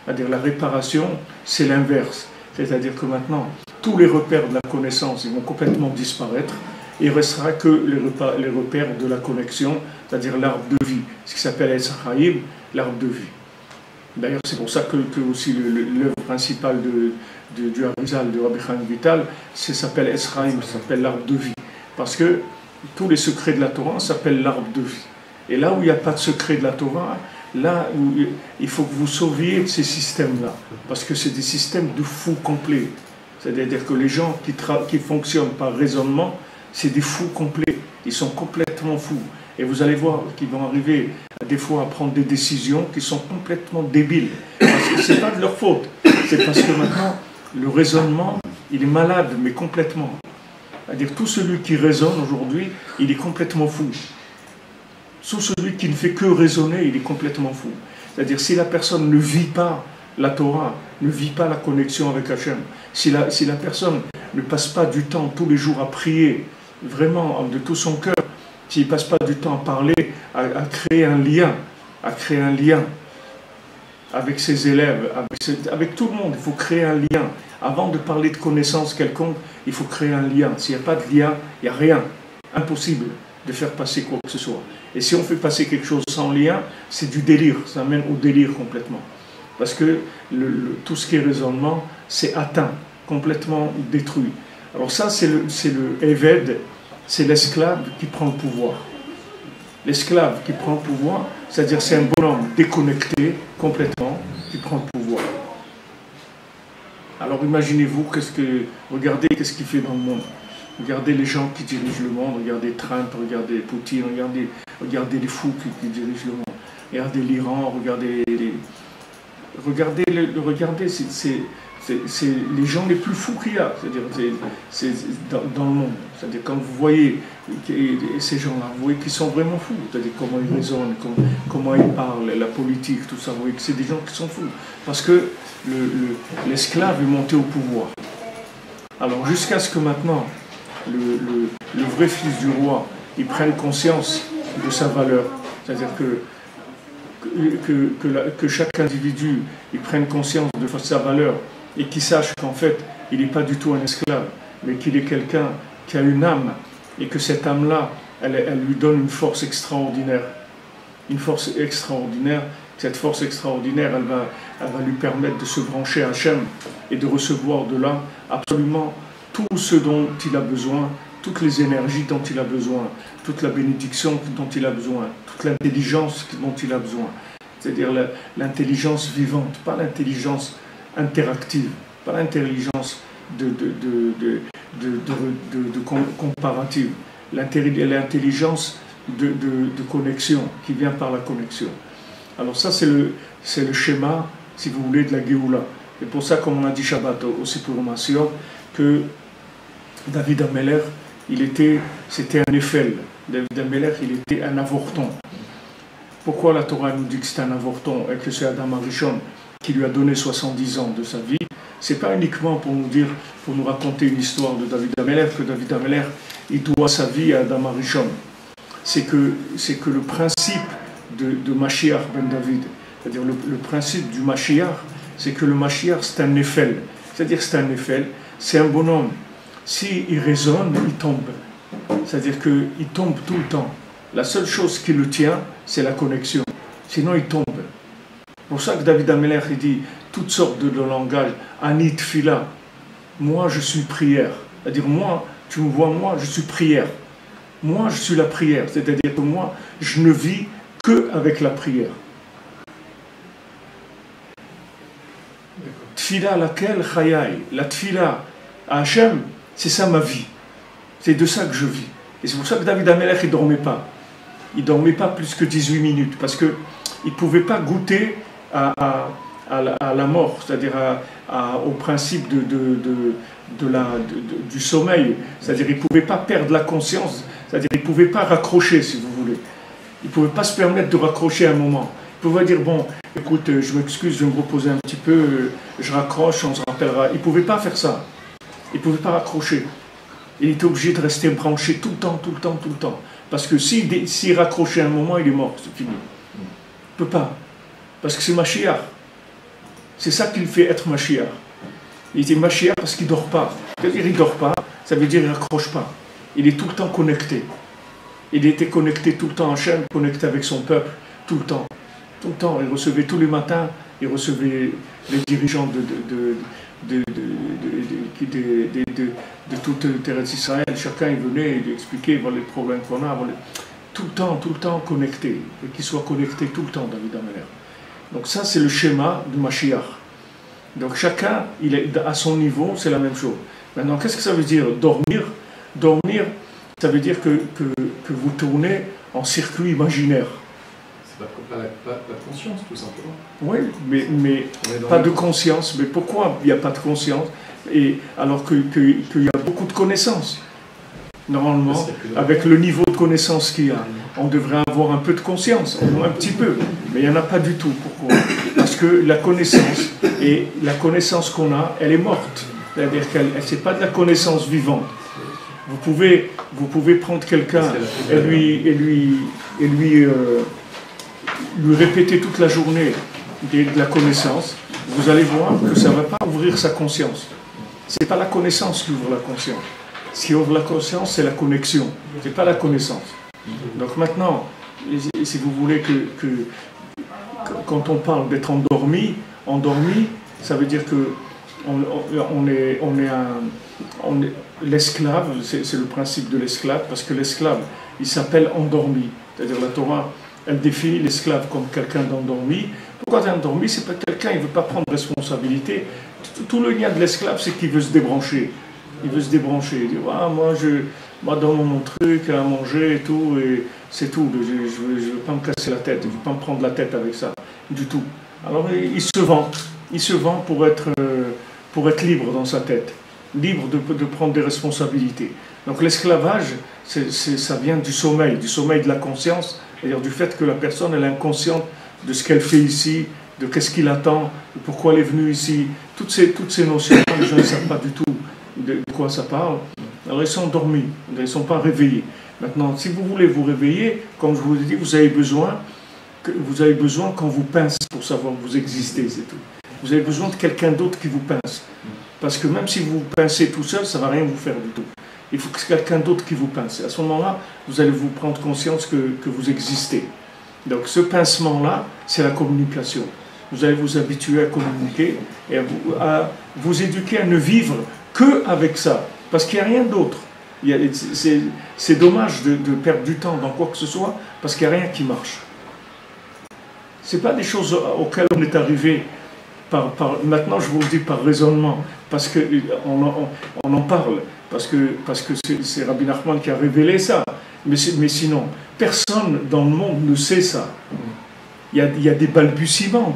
C'est-à-dire la réparation, c'est l'inverse. C'est-à-dire que maintenant, tous les repères de la connaissance, ils vont complètement disparaître. Et il ne restera que les repères de la connexion, c'est-à-dire l'arbre de vie, ce qui s'appelle Etz Chaim, l'arbre de vie. D'ailleurs, c'est pour ça que aussi l'œuvre principale du Harizal, de Rabbi Chaim Vital, s'appelle Etz Chaim, ça s'appelle l'arbre de vie. Parce que tous les secrets de la Torah s'appellent l'arbre de vie. Et là où il n'y a pas de secret de la Torah, là où il faut que vous sauviez ces systèmes-là. Parce que c'est des systèmes de fous complets. C'est-à-dire que les gens qui fonctionnent par raisonnement, c'est des fous complets. Ils sont complètement fous. Et vous allez voir qu'ils vont arriver des fois à prendre des décisions qui sont complètement débiles. Parce que ce n'est pas de leur faute. C'est parce que maintenant, le raisonnement, il est malade, mais complètement. C'est-à-dire tout celui qui raisonne aujourd'hui, il est complètement fou. Tout celui qui ne fait que raisonner, il est complètement fou. C'est-à-dire si la personne ne vit pas la Torah, ne vit pas la connexion avec Hachem, si la personne ne passe pas du temps tous les jours à prier, vraiment de tout son cœur, s'il ne passe pas du temps à parler, à créer un lien avec ses élèves, avec tout le monde, il faut créer un lien. Avant de parler de connaissances quelconques, il faut créer un lien. S'il n'y a pas de lien, il n'y a rien. Impossible de faire passer quoi que ce soit. Et si on fait passer quelque chose sans lien, c'est du délire, ça amène au délire complètement. Parce que tout ce qui est raisonnement, c'est atteint, complètement détruit. Alors ça, c'est le Eved, c'est l'esclave qui prend le pouvoir. L'esclave qui prend le pouvoir, c'est-à-dire c'est un bonhomme déconnecté complètement qui prend le pouvoir. Alors imaginez-vous, regardez qu'est-ce qu'il fait dans le monde. Regardez les gens qui dirigent le monde, regardez Trump, regardez Poutine, regardez les fous qui dirigent le monde. Regardez l'Iran, regardez c'est les gens les plus fous qu'il y a, c'est dans le monde. C'est-à-dire quand vous voyez ces gens-là, vous voyez qu'ils sont vraiment fous. C'est-à-dire comment ils raisonnent, comment ils parlent, la politique, tout ça. Vous voyez que c'est des gens qui sont fous. Parce que l'esclave est monté au pouvoir. Alors jusqu'à ce que maintenant, le vrai fils du roi, il prenne conscience de sa valeur. C'est-à-dire que chaque individu il prenne conscience de sa valeur et qu'il sache qu'en fait, il n'est pas du tout un esclave, mais qu'il est quelqu'un qui a une âme, et que cette âme-là, elle lui donne une force extraordinaire. Une force extraordinaire. Cette force extraordinaire, elle va lui permettre de se brancher à Hachem et de recevoir de là absolument tout ce dont il a besoin, toutes les énergies dont il a besoin, toute la bénédiction dont il a besoin, toute l'intelligence dont il a besoin. C'est-à-dire l'intelligence vivante, pas l'intelligence interactive, pas l'intelligence comparative, l'intelligence de connexion qui vient par la connexion. Alors ça, c'est le schéma, si vous voulez, de la Géoula. C'est pour ça, comme on a dit Shabbat aussi pour Massiot, que David Ameler, c'était un Eiffel. David Ameler, il était un avorton. Pourquoi la Torah nous dit que c'est un avorton et que c'est Adam Arishon qui lui a donné 70 ans de sa vie? C'est pas uniquement pour nous raconter une histoire de David Ameler, que David Ameler, il doit sa vie à Adam Arishon. C'est que le principe de Mashiach ben David, c'est-à-dire le principe du Mashiach, c'est que le Mashiach c'est un Eiffel. C'est-à-dire c'est un Eiffel, c'est un bonhomme. S'il résonne, il tombe. C'est-à-dire qu'il tombe tout le temps. La seule chose qui le tient, c'est la connexion. Sinon, il tombe. C'est pour ça que David Ameler, il dit toutes sortes de langage. Ani tfila. Moi, je suis prière. C'est-à-dire, moi, tu me vois, moi, je suis prière. Moi, je suis la prière. C'est-à-dire que moi, je ne vis qu'avec la prière. Tfila laquelle chayai. La tfila à Hachem, c'est ça ma vie. C'est de ça que je vis. Et c'est pour ça que David Ameler, il ne dormait pas. Il ne dormait pas plus que 18 minutes. Parce qu'il ne pouvait pas goûter à la mort, c'est-à-dire au principe du sommeil. C'est-à-dire qu'il ne pouvait pas perdre la conscience. C'est-à-dire qu'il ne pouvait pas raccrocher, si vous voulez. Il ne pouvait pas se permettre de raccrocher à un moment. Il pouvait dire, bon, écoute, je m'excuse, je vais me reposer un petit peu, je raccroche, on se rappellera. Il ne pouvait pas faire ça. Il ne pouvait pas raccrocher. Il était obligé de rester branché tout le temps, tout le temps, tout le temps. Parce que s'il raccrochait un moment, il est mort, c'est fini. Il ne peut pas. Parce que c'est Mashiach. C'est ça qui le fait être Mashiach. Il était Mashiach parce qu'il ne dort pas. C'est-à-dire qu'il ne dort pas, ça veut dire qu'il ne raccroche pas. Il est tout le temps connecté. Il était connecté tout le temps en Hachem, connecté avec son peuple, tout le temps. Tout le temps. Il recevait tous les matins, il recevait les dirigeants de toute terre d'Israël. Chacun il venait, il expliquait les problèmes qu'on a. Tout le temps connecté. Et qu'il soit connecté tout le temps, David Ameler. Donc ça, c'est le schéma du Mashiach. Donc chacun, il est à son niveau, c'est la même chose. Maintenant, qu'est-ce que ça veut dire dormir? Dormir, ça veut dire que vous tournez en circuit imaginaire. C'est pas la conscience, tout simplement. Oui, mais pas de conscience. Mais pourquoi il n'y a pas de conscience? Et alors qu'il y a beaucoup de connaissances. Normalement, avec le niveau de connaissance qu'il y a, on devrait avoir un peu de conscience, au moins un petit peu. Mais il n'y en a pas du tout. Pourquoi? Parce que la connaissance qu'on a, elle est morte. C'est-à-dire qu'elle n'est pas de la connaissance vivante. Vous pouvez prendre quelqu'un et lui répéter toute la journée de la connaissance. Vous allez voir que ça ne va pas ouvrir sa conscience. Ce n'est pas la connaissance qui ouvre la conscience. Ce qui ouvre la conscience, c'est la connexion. Ce n'est pas la connaissance. Donc maintenant, si vous voulez que quand on parle d'être endormi, ça veut dire que l'esclave, c'est le principe de l'esclave, parce que l'esclave, il s'appelle endormi. C'est-à-dire la Torah, elle définit l'esclave comme quelqu'un d'endormi. Pourquoi t'es endormi? C'est pas quelqu'un, il ne veut pas prendre responsabilité. Tout le lien de l'esclave, c'est qu'il veut se débrancher. Il veut se débrancher. Il dit, ah, moi dans mon truc à manger et tout, et c'est tout. Je ne veux pas me casser la tête, je ne veux pas me prendre la tête avec ça, du tout. Alors il se vend. Il se vend pour être libre dans sa tête, libre de prendre des responsabilités. Donc l'esclavage, ça vient du sommeil de la conscience, c'est-à-dire du fait que la personne elle est inconsciente de ce qu'elle fait ici, de qu'est-ce qu'il attend, de pourquoi elle est venue ici. Toutes ces notions, les gens ne savent pas du tout de quoi ça parle. Alors ils sont endormis, ils ne sont pas réveillés. Maintenant, si vous voulez vous réveiller, comme je vous l'ai dit, vous avez besoin qu'on vous pince pour savoir que vous existez, c'est tout. Vous avez besoin de quelqu'un d'autre qui vous pince. Parce que même si vous pincez tout seul, ça ne va rien vous faire du tout. Il faut que c'est quelqu'un d'autre qui vous pince. À ce moment-là, vous allez vous prendre conscience que vous existez. Donc ce pincement-là, c'est la communication. Vous allez vous habituer à communiquer et à vous éduquer à ne vivre qu'avec ça. Parce qu'il n'y a rien d'autre. C'est dommage de perdre du temps dans quoi que ce soit, parce qu'il n'y a rien qui marche. Ce n'est pas des choses auxquelles on est arrivé maintenant, je vous le dis par raisonnement, parce qu'on en parle, parce que c'est Rabbi Nachman qui a révélé ça. Mais sinon, personne dans le monde ne sait ça. Il y a des balbutiements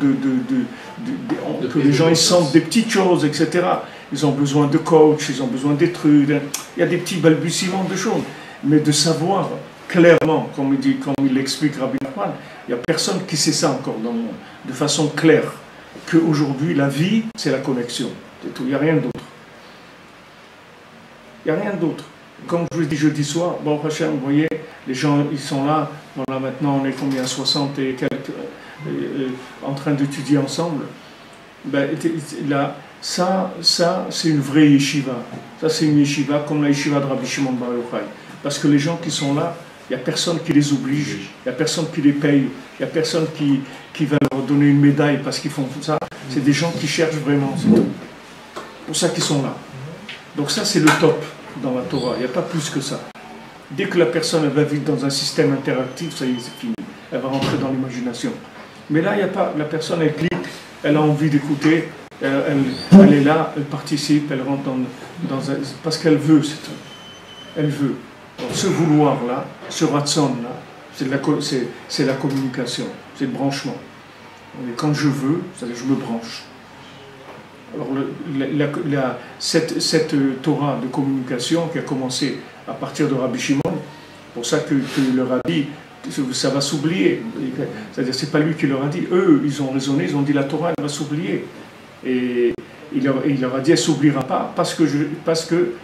que les gens ils sentent des petites choses, etc. Ils ont besoin de coach, ils ont besoin des trucs. Il y a des petits balbutiements de choses. Mais de savoir clairement, comme il l'explique Rabbi Nachman, il n'y a personne qui sait ça encore dans le monde, de façon claire, qu'aujourd'hui la vie, c'est la connexion. C'est tout, il n'y a rien d'autre. Il n'y a rien d'autre. Comme je vous dis jeudi soir, bon, Hachem, vous voyez, les gens, ils sont là, voilà, maintenant on est combien, 60 et quelques, en train d'étudier ensemble. Ben, là, ça c'est une vraie yeshiva. Ça, c'est une yeshiva comme la yeshiva de Rabbi Shimon Bar Yochai. Parce que les gens qui sont là, il n'y a personne qui les oblige, il n'y a personne qui les paye, il n'y a personne qui va leur donner une médaille parce qu'ils font tout ça. C'est des gens qui cherchent vraiment, c'est tout. C'est pour ça qu'ils sont là. Donc ça, c'est le top dans la Torah, il n'y a pas plus que ça. Dès que la personne elle va vivre dans un système interactif, ça y est, c'est fini. Elle va rentrer dans l'imagination. Mais là, il n'y a pas. La personne, elle clique, elle a envie d'écouter, elle est là, elle participe, elle rentre dans un... Parce qu'elle veut, c'est tout. Elle veut. Donc, ce vouloir-là, ce ratson-là, c'est la communication, c'est le branchement. Et quand je veux, c'est-à-dire je me branche. Alors cette Torah de communication qui a commencé à partir de Rabbi Shimon, pour ça que le Rabbi, ça va s'oublier. C'est-à-dire c'est pas lui qui leur a dit. Eux, ils ont raisonné, ils ont dit la Torah elle va s'oublier. Et il leur a dit elle s'oubliera pas parce que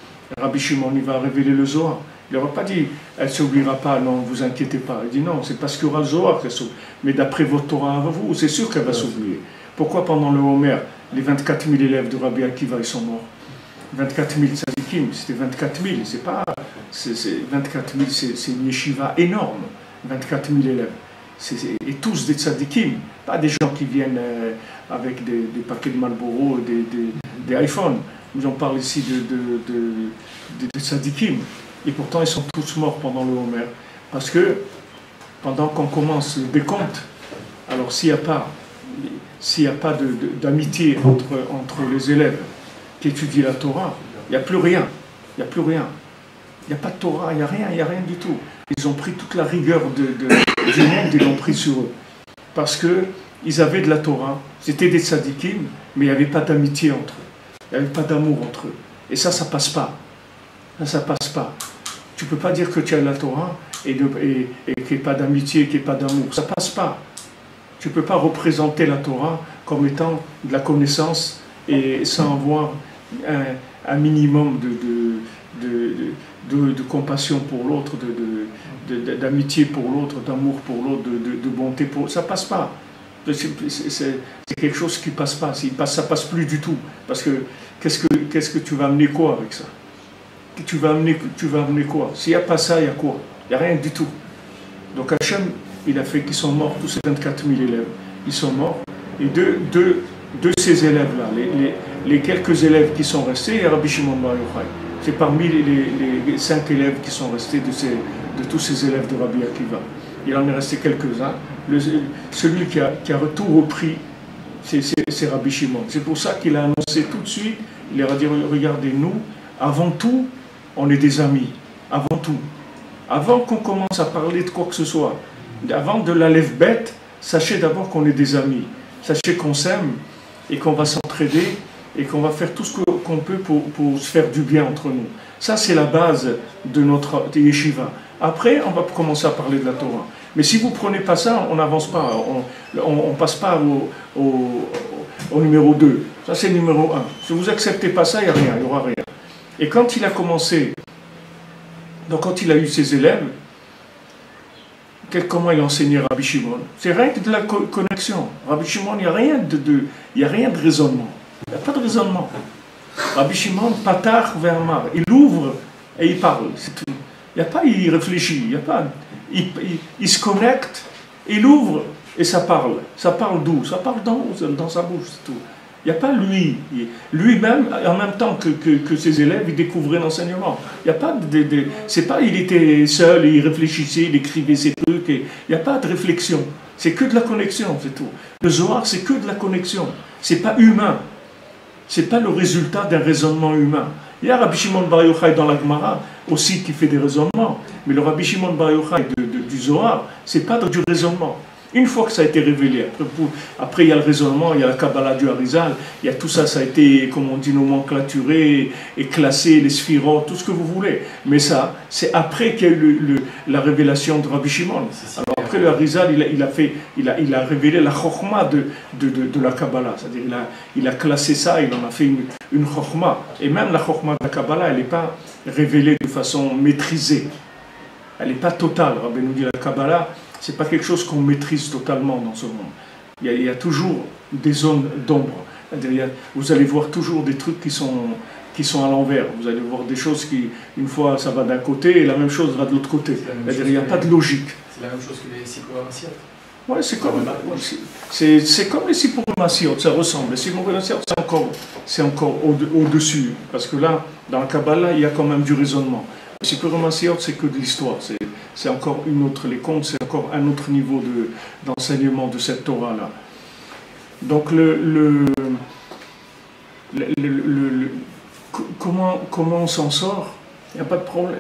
Rabbi Shimon il va révéler le Zohar. Il leur a pas dit elle s'oubliera pas, non, vous inquiétez pas. Il dit non, c'est parce qu'il y aura le Zohar qu'elle s'oublie. Mais d'après votre Torah à vous, c'est sûr qu'elle va s'oublier. Pourquoi pendant le Homer, les 24 000 élèves de Rabbi Akiva, ils sont morts? 24 000 tzadikim, c'était 24 000, c'est pas... 24 000, c'est une yeshiva énorme, 24 000 élèves. Et tous des tzadikim, pas des gens qui viennent avec des paquets de Marlboro, des iPhones. Nous on parle ici de tzadikim. Et pourtant, ils sont tous morts pendant le Homer. Parce que, pendant qu'on commence le décompte, alors s'il n'y a pas d'amitié entre les élèves qui étudient la Torah, il n'y a plus rien. Il n'y a plus rien. Il n'y a pas de Torah, il n'y a rien du tout. Ils ont pris toute la rigueur du monde, ils l'ont pris sur eux. Parce qu'ils avaient de la Torah, c'était des tzadikim, mais il n'y avait pas d'amitié entre eux. Il n'y avait pas d'amour entre eux. Et ça passe pas. Ça passe pas. Tu ne peux pas dire que tu as de la Torah et qu'il n'y ait pas d'amitié, qu'il n'y ait pas d'amour. Ça passe pas. Tu ne peux pas représenter la Torah comme étant de la connaissance et sans avoir un minimum de compassion pour l'autre, d'amitié pour l'autre, d'amour pour l'autre, de bonté pour l'autre. Ça ne passe pas. C'est quelque chose qui ne passe pas. Ça ne passe plus du tout. Parce que qu'est-ce que tu vas amener quoi avec ça? Tu vas amener quoi? S'il n'y a pas ça, il y a quoi? Il n'y a rien du tout. Donc Hachem, il a fait qu'ils sont morts, tous ces 24 000 élèves. Ils sont morts. Et de ces élèves-là, les quelques élèves qui sont restés, il y a Rabbi Shimon Bar Yochai. C'est parmi les 5 élèves qui sont restés de tous ces élèves de Rabbi Akiva. Il en est resté quelques-uns. Celui qui a tout repris, c'est Rabbi Shimon. C'est pour ça qu'il a annoncé tout de suite, il leur a dit, regardez, nous, avant tout, on est des amis. Avant tout. Avant qu'on commence à parler de quoi que ce soit, avant de la lève bête, sachez d'abord qu'on est des amis. Sachez qu'on s'aime et qu'on va s'entraider et qu'on va faire tout ce qu'on peut pour se faire du bien entre nous. Ça, c'est la base de notre yeshiva. Après, on va commencer à parler de la Torah. Mais si vous ne prenez pas ça, on n'avance pas. On ne passe pas au numéro 2. Ça, c'est le numéro 1. Si vous n'acceptez pas ça, il n'y a rien, il n'y aura rien. Et quand il a commencé, donc quand il a eu ses élèves, comment il enseignait Rabbi Shimon? C'est rien que de la connexion. Rabbi Shimon, il n'y a rien de raisonnement. Il n'y a pas de raisonnement. Rabbi Shimon, Patach ve'amar, il ouvre et il parle, c'est tout. Il n'y a pas, il réfléchit, il n'y a pas, il se connecte, il ouvre et ça parle. Ça parle d'où? Ça parle dans sa bouche, c'est tout. Il n'y a pas lui-même, en même temps que ses élèves, il découvrait l'enseignement. Il n'y a pas c'est pas, il était seul, il réfléchissait, il écrivait ses trucs, il n'y a pas de réflexion. C'est que de la connexion, c'est tout. Le Zohar, c'est que de la connexion. C'est pas humain. C'est pas le résultat d'un raisonnement humain. Il y a Rabbi Shimon Bar Yochai dans la Gemara aussi qui fait des raisonnements. Mais le Rabbi Shimon Bar Yochai du Zohar, c'est pas du raisonnement. Une fois que ça a été révélé, après il y a le raisonnement, il y a la Kabbalah du Harizal, il y a tout ça, ça a été, comme on dit, nomenclaturé et classé, les sphirotes, tout ce que vous voulez. Mais ça, c'est après qu'il y a eu la révélation de Rabbi Shimon. Alors après le Harizal, il a révélé la Chokhmah de la Kabbalah. C'est-à-dire il a classé ça, il en a fait une Chokhmah. Et même la Chokhmah de la Kabbalah, elle n'est pas révélée de façon maîtrisée. Elle n'est pas totale. Rabbi nous dit la Kabbalah, c'est pas quelque chose qu'on maîtrise totalement dans ce monde. Il y a toujours des zones d'ombre. Vous allez voir toujours des trucs qui sont à l'envers. Vous allez voir des choses qui, une fois, ça va d'un côté et la même chose va de l'autre côté. Il n'y a pas de logique. C'est la même chose que les Sipporim-Assiot. Oui, c'est comme les Sipporim-Assiot, ça ressemble. Les Sipporim-Assiot, c'est encore au-dessus. Parce que là, dans la Kabbalah, il y a quand même du raisonnement. Les Sipporim-Assiot, c'est que de l'histoire. C'est encore une autre, les contes, c'est encore un autre niveau d'enseignement de cette Torah-là. Donc, comment on s'en sort? Il n'y a pas de problème.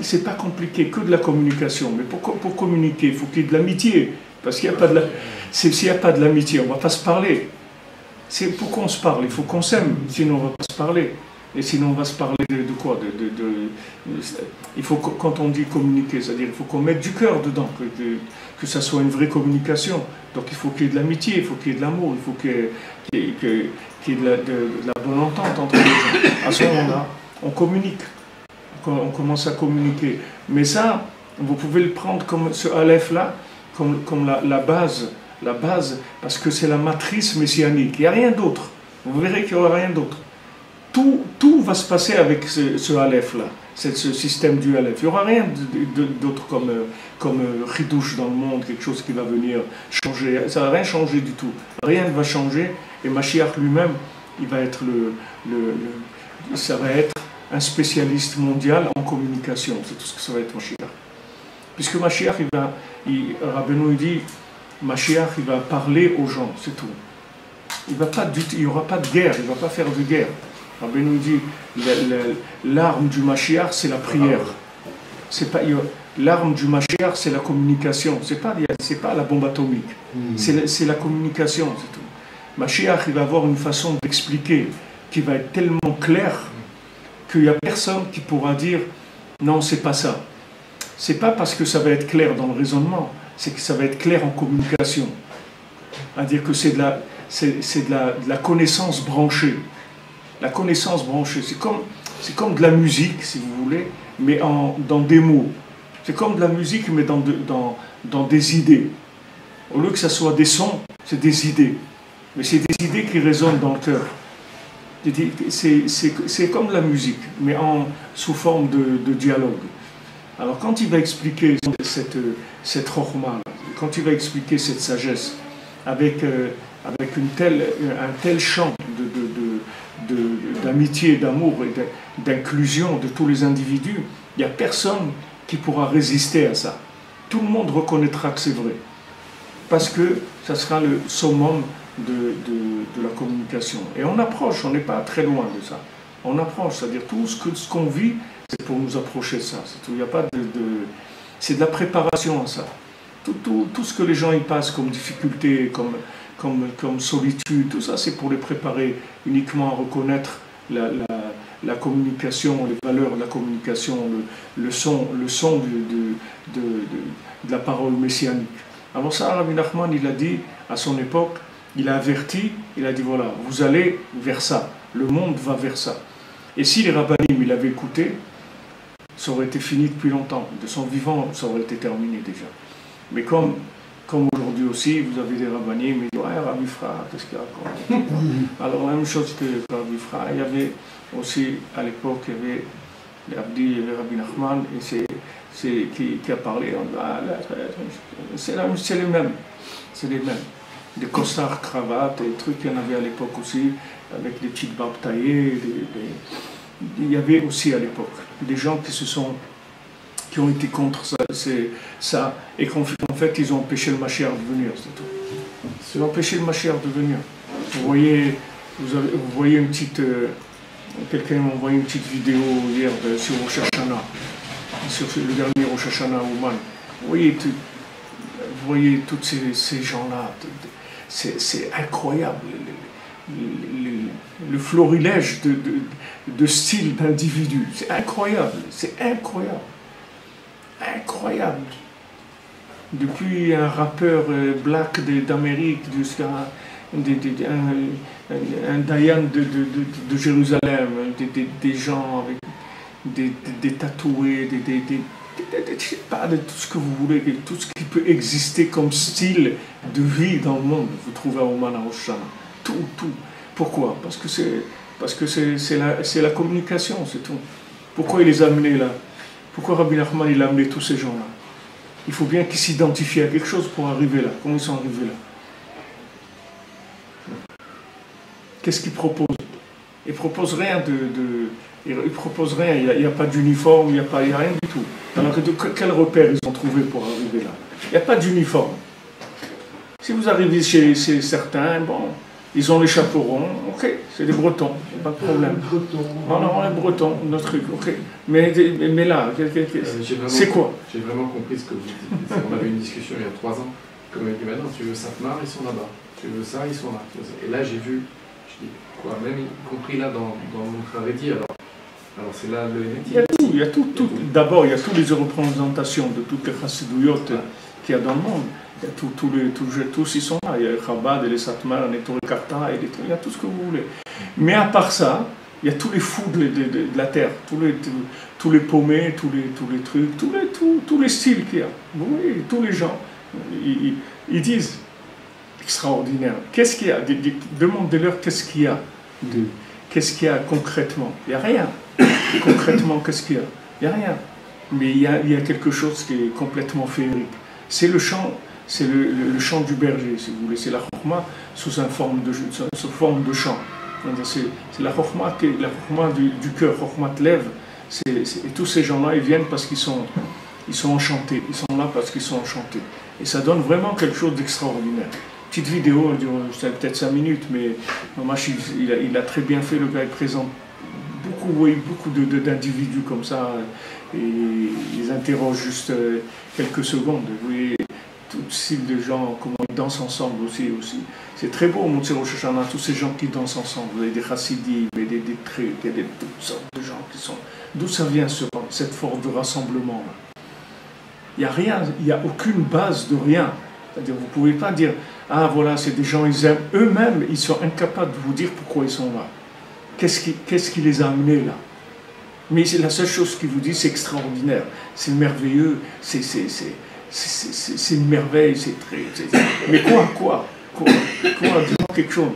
C'est pas compliqué, que de la communication. Mais pour communiquer, il faut qu'il y ait de l'amitié. Parce qu'il n'y a pas de s'il n'y a pas de l'amitié, on ne va pas se parler. Pourquoi on se parle? Il faut qu'on s'aime, sinon on ne va pas se parler. Et sinon, on va se parler de quoi? Il faut, quand on dit communiquer, c'est-à-dire il faut qu'on mette du cœur dedans, que ça soit une vraie communication. Donc il faut qu'il y ait de l'amitié, il faut qu'il y ait de l'amour, il faut qu'il y ait de la bonne entente entre les gens. À ce moment-là, on communique, on commence à communiquer. Mais ça, vous pouvez le prendre comme ce Aleph-là, comme la base, parce que c'est la matrice messianique. Il n'y a rien d'autre. Vous verrez qu'il n'y aura rien d'autre. Tout va se passer avec ce Aleph-là, ce système du Aleph. Il n'y aura rien d'autre comme chidouche dans le monde, quelque chose qui va venir changer. Ça ne va rien changer du tout. Rien ne va changer. Et Mashiach lui-même, il va être ça va être un spécialiste mondial en communication. C'est tout ce que ça va être Mashiach. Puisque Mashiach, Rabbeinu dit, Mashiach, il va parler aux gens, c'est tout. Il n'y aura pas de guerre, il ne va pas faire de guerre. Rabbi nous dit, l'arme du Mashiach, c'est la prière. L'arme du Mashiach, c'est la communication. C'est pas la bombe atomique. C'est la communication, c'est tout. Mashiach, il va avoir une façon d'expliquer qui va être tellement claire qu'il n'y a personne qui pourra dire non, c'est pas ça. C'est pas parce que ça va être clair dans le raisonnement, c'est que ça va être clair en communication. C'est-à-dire que c'est de la connaissance branchée. La connaissance branchée, c'est comme de la musique, si vous voulez, mais dans des mots. C'est comme de la musique, mais dans des idées. Au lieu que ça soit des sons, c'est des idées. Mais c'est des idées qui résonnent dans le cœur. C'est comme de la musique, mais sous forme de dialogue. Alors quand il va expliquer cette chokhmah, quand il va expliquer cette sagesse, avec un tel champ d'amitié, d'amour et d'inclusion de tous les individus, il n'y a personne qui pourra résister à ça. Tout le monde reconnaîtra que c'est vrai. Parce que ça sera le summum de la communication. Et on approche, on n'est pas très loin de ça. On approche, c'est-à-dire tout ce qu'on vit, c'est pour nous approcher de ça. C'est tout. Il n'y a pas c'est de la préparation à ça. Tout ce que les gens y passent comme difficulté, comme solitude, tout ça, c'est pour les préparer uniquement à reconnaître la communication, les valeurs de la communication, le son de la parole messianique. Alors ça, Rabbi Nachman, il a dit, à son époque, il a averti, il a dit, voilà, vous allez vers ça, le monde va vers ça. Et si les rabbinim, il avait écouté, ça aurait été fini depuis longtemps. De son vivant, ça aurait été terminé déjà. Mais comme Comme aujourd'hui aussi, vous avez des rabbinim, mais ouais, Rabbi Fra, qu'est-ce qu'il raconte? Alors la même chose que Rabbi Fra, il y avait aussi à l'époque, il y avait il y avait Rabbi Nachman, et qui a parlé, c'est les mêmes, c'est les mêmes. Des costards, cravates, des trucs qu'il y en avait à l'époque aussi, avec des petites barbes taillées, il y avait aussi à l'époque des gens qui ont été contre ça et qu'en fait ils ont empêché le Mashiach de venir, c'est tout. Ils ont empêché le Mashiach de venir. Vous voyez une petite... quelqu'un m'a envoyé une petite vidéo hier sur Rosh Hashanah, sur le dernier Rosh Hashanah Ouman. Vous voyez tous ces gens-là, c'est incroyable. Le florilège de style d'individus, c'est incroyable, incroyable. Depuis un rappeur black d'Amérique jusqu'à un Dayan de Jérusalem, des gens avec des tatoués, je sais pas, de tout ce que vous voulez, tout ce qui peut exister comme style de vie dans le monde, vous trouvez à Ouman à Rosh Hashanah. Tout. Pourquoi? Parce que c'est la communication, c'est tout. Pourquoi il les a amenés là? Pourquoi Rabbi Nachman il a amené tous ces gens-là? Il faut bien qu'ils s'identifient à quelque chose pour arriver là. Comment ils sont arrivés là? Qu'est-ce qu'ils proposent? Ils proposent rien ils proposent rien. Il n'y a pas d'uniforme, il n'y a rien du tout. Alors quel repère ils ont trouvé pour arriver là? Il n'y a pas d'uniforme. Si vous arrivez chez certains, bon, ils ont les chapeaux ronds, ok, c'est des Bretons, pas de problème. Non, les Bretons, notre truc, ok. Mais là, c'est quoi? J'ai vraiment compris ce que vous dites. On avait une discussion il y a 3 ans. Comme il dit maintenant, tu veux Sainte-Marthe, ils sont là-bas. Tu veux ça, ils sont là. Et là, j'ai vu, je dis, quoi, même y compris là dans mon Haredi, alors c'est là le il y a tout. D'abord, il y a toutes les représentations de toutes les chassidouyot qu'il y a dans le monde. Tous ils sont là. Il y a les Chabad, les Satmar, les Torah Karta, il y a tout ce que vous voulez. Mais à part ça, il y a tous les fous de la terre, tous les paumés, tous les trucs, tous les styles qu'il y a. Vous voyez, tous les gens, ils disent extraordinaire. Qu'est-ce qu'il y a? Demandez-leur qu'est-ce qu'il y a. Qu'est-ce qu'il y a concrètement? Il n'y a rien. Concrètement, qu'est-ce qu'il y a? Il n'y a rien. Mais il y a quelque chose qui est complètement féerique. C'est le chant du berger, si vous voulez. C'est la chokma sous forme de chant. C'est la chokma du cœur, chokma de lèvres. Et tous ces gens-là, ils viennent parce qu'ils sont enchantés. Ils sont là parce qu'ils sont enchantés. Et ça donne vraiment quelque chose d'extraordinaire. Petite vidéo, c'est peut-être 5 minutes, mais Mamash, il a très bien fait. Le gars, il présente beaucoup d'individus comme ça, et ils interrogent juste quelques secondes. Vous voyez, tout style de gens, comment ils dansent ensemble aussi. C'est très beau, Montse Rosh Hashanah, tous ces gens qui dansent ensemble. Vous avez des chassidim, des trucs, il y a toutes sortes de gens qui sont... D'où ça vient cette force de rassemblement là? Il n'y a rien, il n'y a aucune base de rien. C'est-à-dire, vous ne pouvez pas dire, ah voilà, c'est des gens, ils aiment. Eux-mêmes, ils sont incapables de vous dire pourquoi ils sont là. Qu'est-ce qui les a amenés là? Mais c'est la seule chose qu'ils vous disent, c'est extraordinaire, c'est merveilleux, c'est une merveille, c'est très... Mais quoi? Dis-moi quelque chose.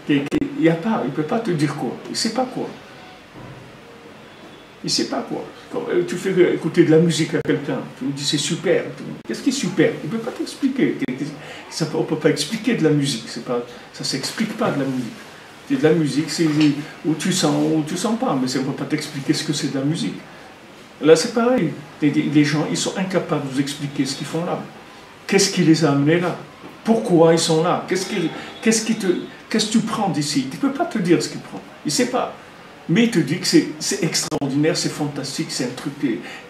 Il ne peut pas te dire quoi, il ne sait pas quoi. Il ne sait pas quoi. Quand tu fais écouter de la musique à quelqu'un, tu lui dis c'est super. Qu'est-ce qui est super? Il ne peut pas t'expliquer. On ne peut pas expliquer de la musique. Ça ne s'explique pas de la musique. De la musique, c'est où tu sens pas, mais ça ne peut pas t'expliquer ce que c'est de la musique. Là, c'est pareil. Les gens, ils sont incapables de vous expliquer ce qu'ils font là. Qu'est-ce qui les a amenés là? Pourquoi ils sont là? Qu'est-ce que tu prends d'ici? Il ne peut pas te dire ce qu'il prend. Il ne sait pas. Mais il te dit que c'est extraordinaire, c'est fantastique, c'est un truc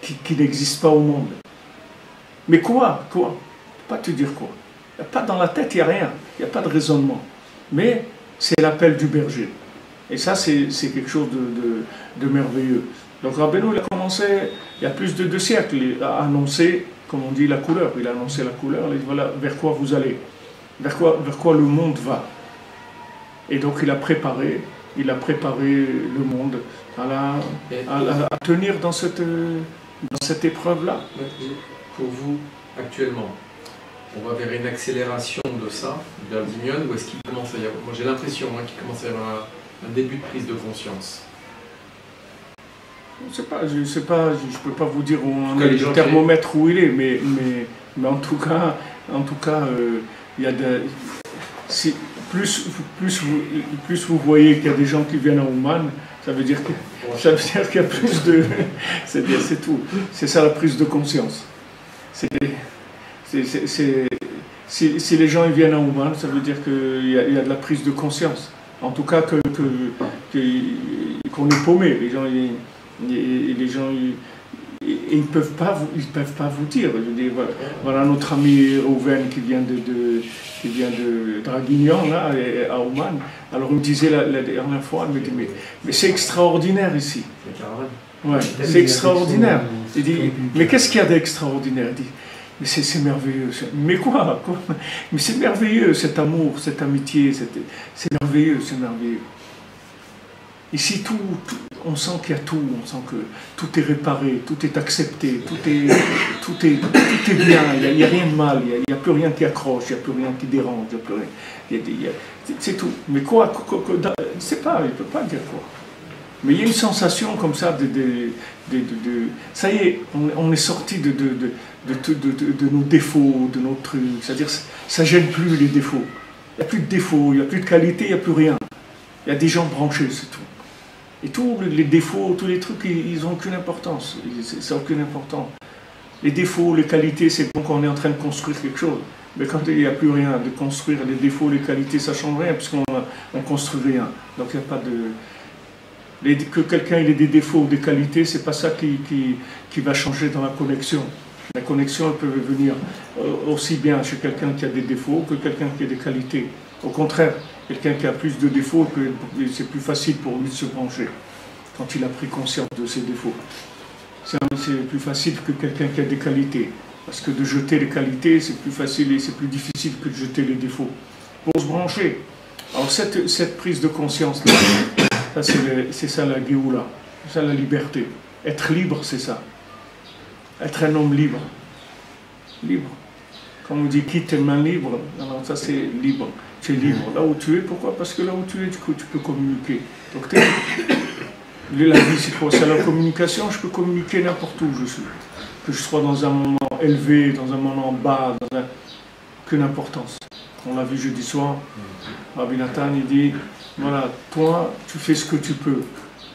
qui n'existe pas au monde. Mais quoi? Il ne peut pas te dire quoi. Il n'y a pas dans la tête, il n'y a rien. Il n'y a pas de raisonnement. Mais c'est l'appel du berger. Et ça, c'est quelque chose de merveilleux. Donc Rabbeinu, il a commencé, il y a plus de 2 siècles, à annoncer, comme on dit, la couleur. Il a annoncé la couleur, il dit voilà vers quoi vous allez, vers quoi le monde va. Et donc il a préparé le monde à tenir dans cette épreuve-là. Pour vous, actuellement, on va vers une accélération de ça, vers le Dimion, ou est-ce qu'il commence à y avoir... Moi j'ai l'impression qu'il commence à y avoir un début de prise de conscience. Je sais pas, je peux pas vous dire où on est le thermomètre où il est, mais en tout cas, il y a plus vous voyez qu'il y a des gens qui viennent à Ouman, ça veut dire qu'il y a plus de, c'est tout, c'est ça la prise de conscience. Si les gens ils viennent à Ouman, ça veut dire qu'il y a de la prise de conscience. En tout cas qu'on est paumé, les gens ils peuvent pas vous dire. Je dis, voilà notre ami Rouven qui vient de Draguignan là à Ouman. Alors il me disait la dernière fois, il me dit mais c'est extraordinaire ici. Ouais, c'est extraordinaire. Il dit mais qu'est-ce qu'il y a d'extraordinaire? Il dit mais c'est merveilleux. Mais quoi? Mais c'est merveilleux cet amour, cette amitié, c'est merveilleux, c'est merveilleux. Ici, on sent qu'il y a tout, on sent que tout est réparé, tout est accepté, tout est bien, il n'y a rien de mal, il n'y a plus rien qui accroche, il n'y a plus rien qui dérange, il n'y a plus rien. C'est tout. Mais quoi je ne sais pas, il ne peut pas dire quoi. Mais il y a une sensation comme ça ça y est, on est sorti de nos défauts, de nos trucs. C'est-à-dire, ça ne gêne plus les défauts. Il n'y a plus de défauts, il n'y a plus de qualité, il n'y a plus rien. Il y a des gens branchés, c'est tout. Et tous les défauts, tous les trucs, ils n'ont aucune importance. Ça n'a aucune importance. Les défauts, les qualités, c'est bon qu'on est en train de construire quelque chose. Mais quand il n'y a plus rien de construire, les défauts, les qualités, ça ne change rien, puisqu'on ne construit rien. Donc il n'y a pas de... que quelqu'un ait des défauts ou des qualités, c'est pas ça qui va changer dans la connexion. La connexion, elle peut venir aussi bien chez quelqu'un qui a des défauts que quelqu'un qui a des qualités. Au contraire, quelqu'un qui a plus de défauts, c'est plus facile pour lui de se brancher quand il a pris conscience de ses défauts. C'est plus facile que quelqu'un qui a des qualités. Parce que de jeter les qualités, c'est plus facile et c'est plus difficile que de jeter les défauts. Pour se brancher. Alors cette prise de conscience, c'est ça la Géoula, c'est ça la liberté. Être libre, c'est ça. Être un homme libre. Libre. Quand on dit quitte tes mains libres, alors ça c'est libre. Tu es libre. Là où tu es, pourquoi? Parce que là où tu es, tu peux communiquer. Donc la vie, c'est quoi? C'est la communication. Je peux communiquer n'importe où je suis. Que je sois dans un moment élevé, dans un moment bas, aucune importance. On l'a vu jeudi soir. Rabbi Nathan, il dit, voilà, toi, tu fais ce que tu peux.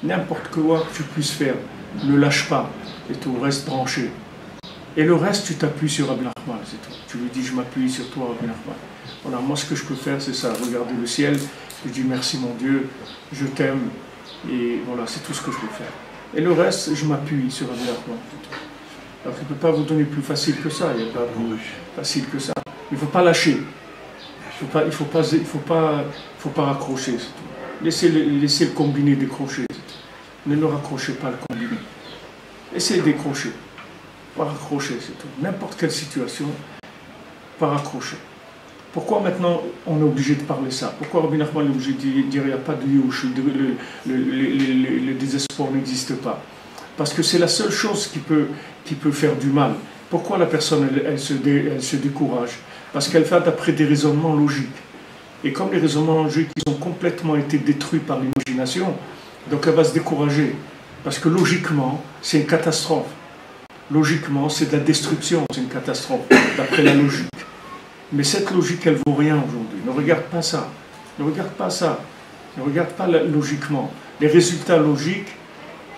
N'importe quoi que tu puisses faire. Ne lâche pas. Et tout, reste branché. Et le reste, tu t'appuies sur Rabbi Nachman, c'est tout. Tu lui dis, je m'appuie sur toi, Rabbi Nachman. Voilà, moi, ce que je peux faire, c'est ça. Regarder le ciel. Je dis, merci, mon Dieu. Je t'aime. Et voilà, c'est tout ce que je peux faire. Et le reste, je m'appuie sur Rabbi Nachman. Alors, il ne peut pas vous donner plus facile que ça. Il n'y a pas plus facile que ça. Il ne faut pas lâcher. Il faut pas raccrocher, c'est tout. Laissez le combiné décrocher. Ne le raccrochez pas, le combiné. Essayez de décrocher. Pas raccrocher, c'est tout. N'importe quelle situation, pas raccrocher. Pourquoi maintenant on est obligé de parler ça? Pourquoi Rabbi Nachman est obligé de dire il n'y a pas de youch, le désespoir n'existe pas? Parce que c'est la seule chose qui peut faire du mal. Pourquoi la personne elle se décourage? Parce qu'elle fait d'après des raisonnements logiques. Et comme les raisonnements logiques ils ont complètement été détruits par l'imagination, donc elle va se décourager. Parce que logiquement, c'est une catastrophe. Logiquement, c'est de la destruction, c'est une catastrophe, d'après la logique. Mais cette logique, elle vaut rien aujourd'hui. Ne regarde pas ça. Ne regarde pas ça. Ne regarde pas logiquement. Les résultats logiques,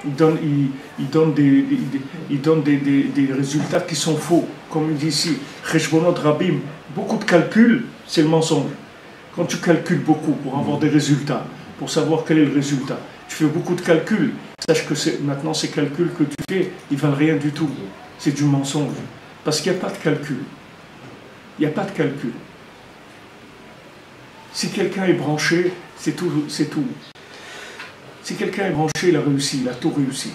ils donnent des résultats qui sont faux. Comme il dit ici, Cheshbonot Rabim, beaucoup de calculs, c'est le mensonge. Quand tu calcules beaucoup pour avoir des résultats, pour savoir quel est le résultat, tu fais beaucoup de calculs. Sache que maintenant, ces calculs que tu fais, ils ne valent rien du tout. C'est du mensonge. Parce qu'il n'y a pas de calcul. Il n'y a pas de calcul. Si quelqu'un est branché, c'est tout. Si quelqu'un est branché, il a réussi, il a tout réussi.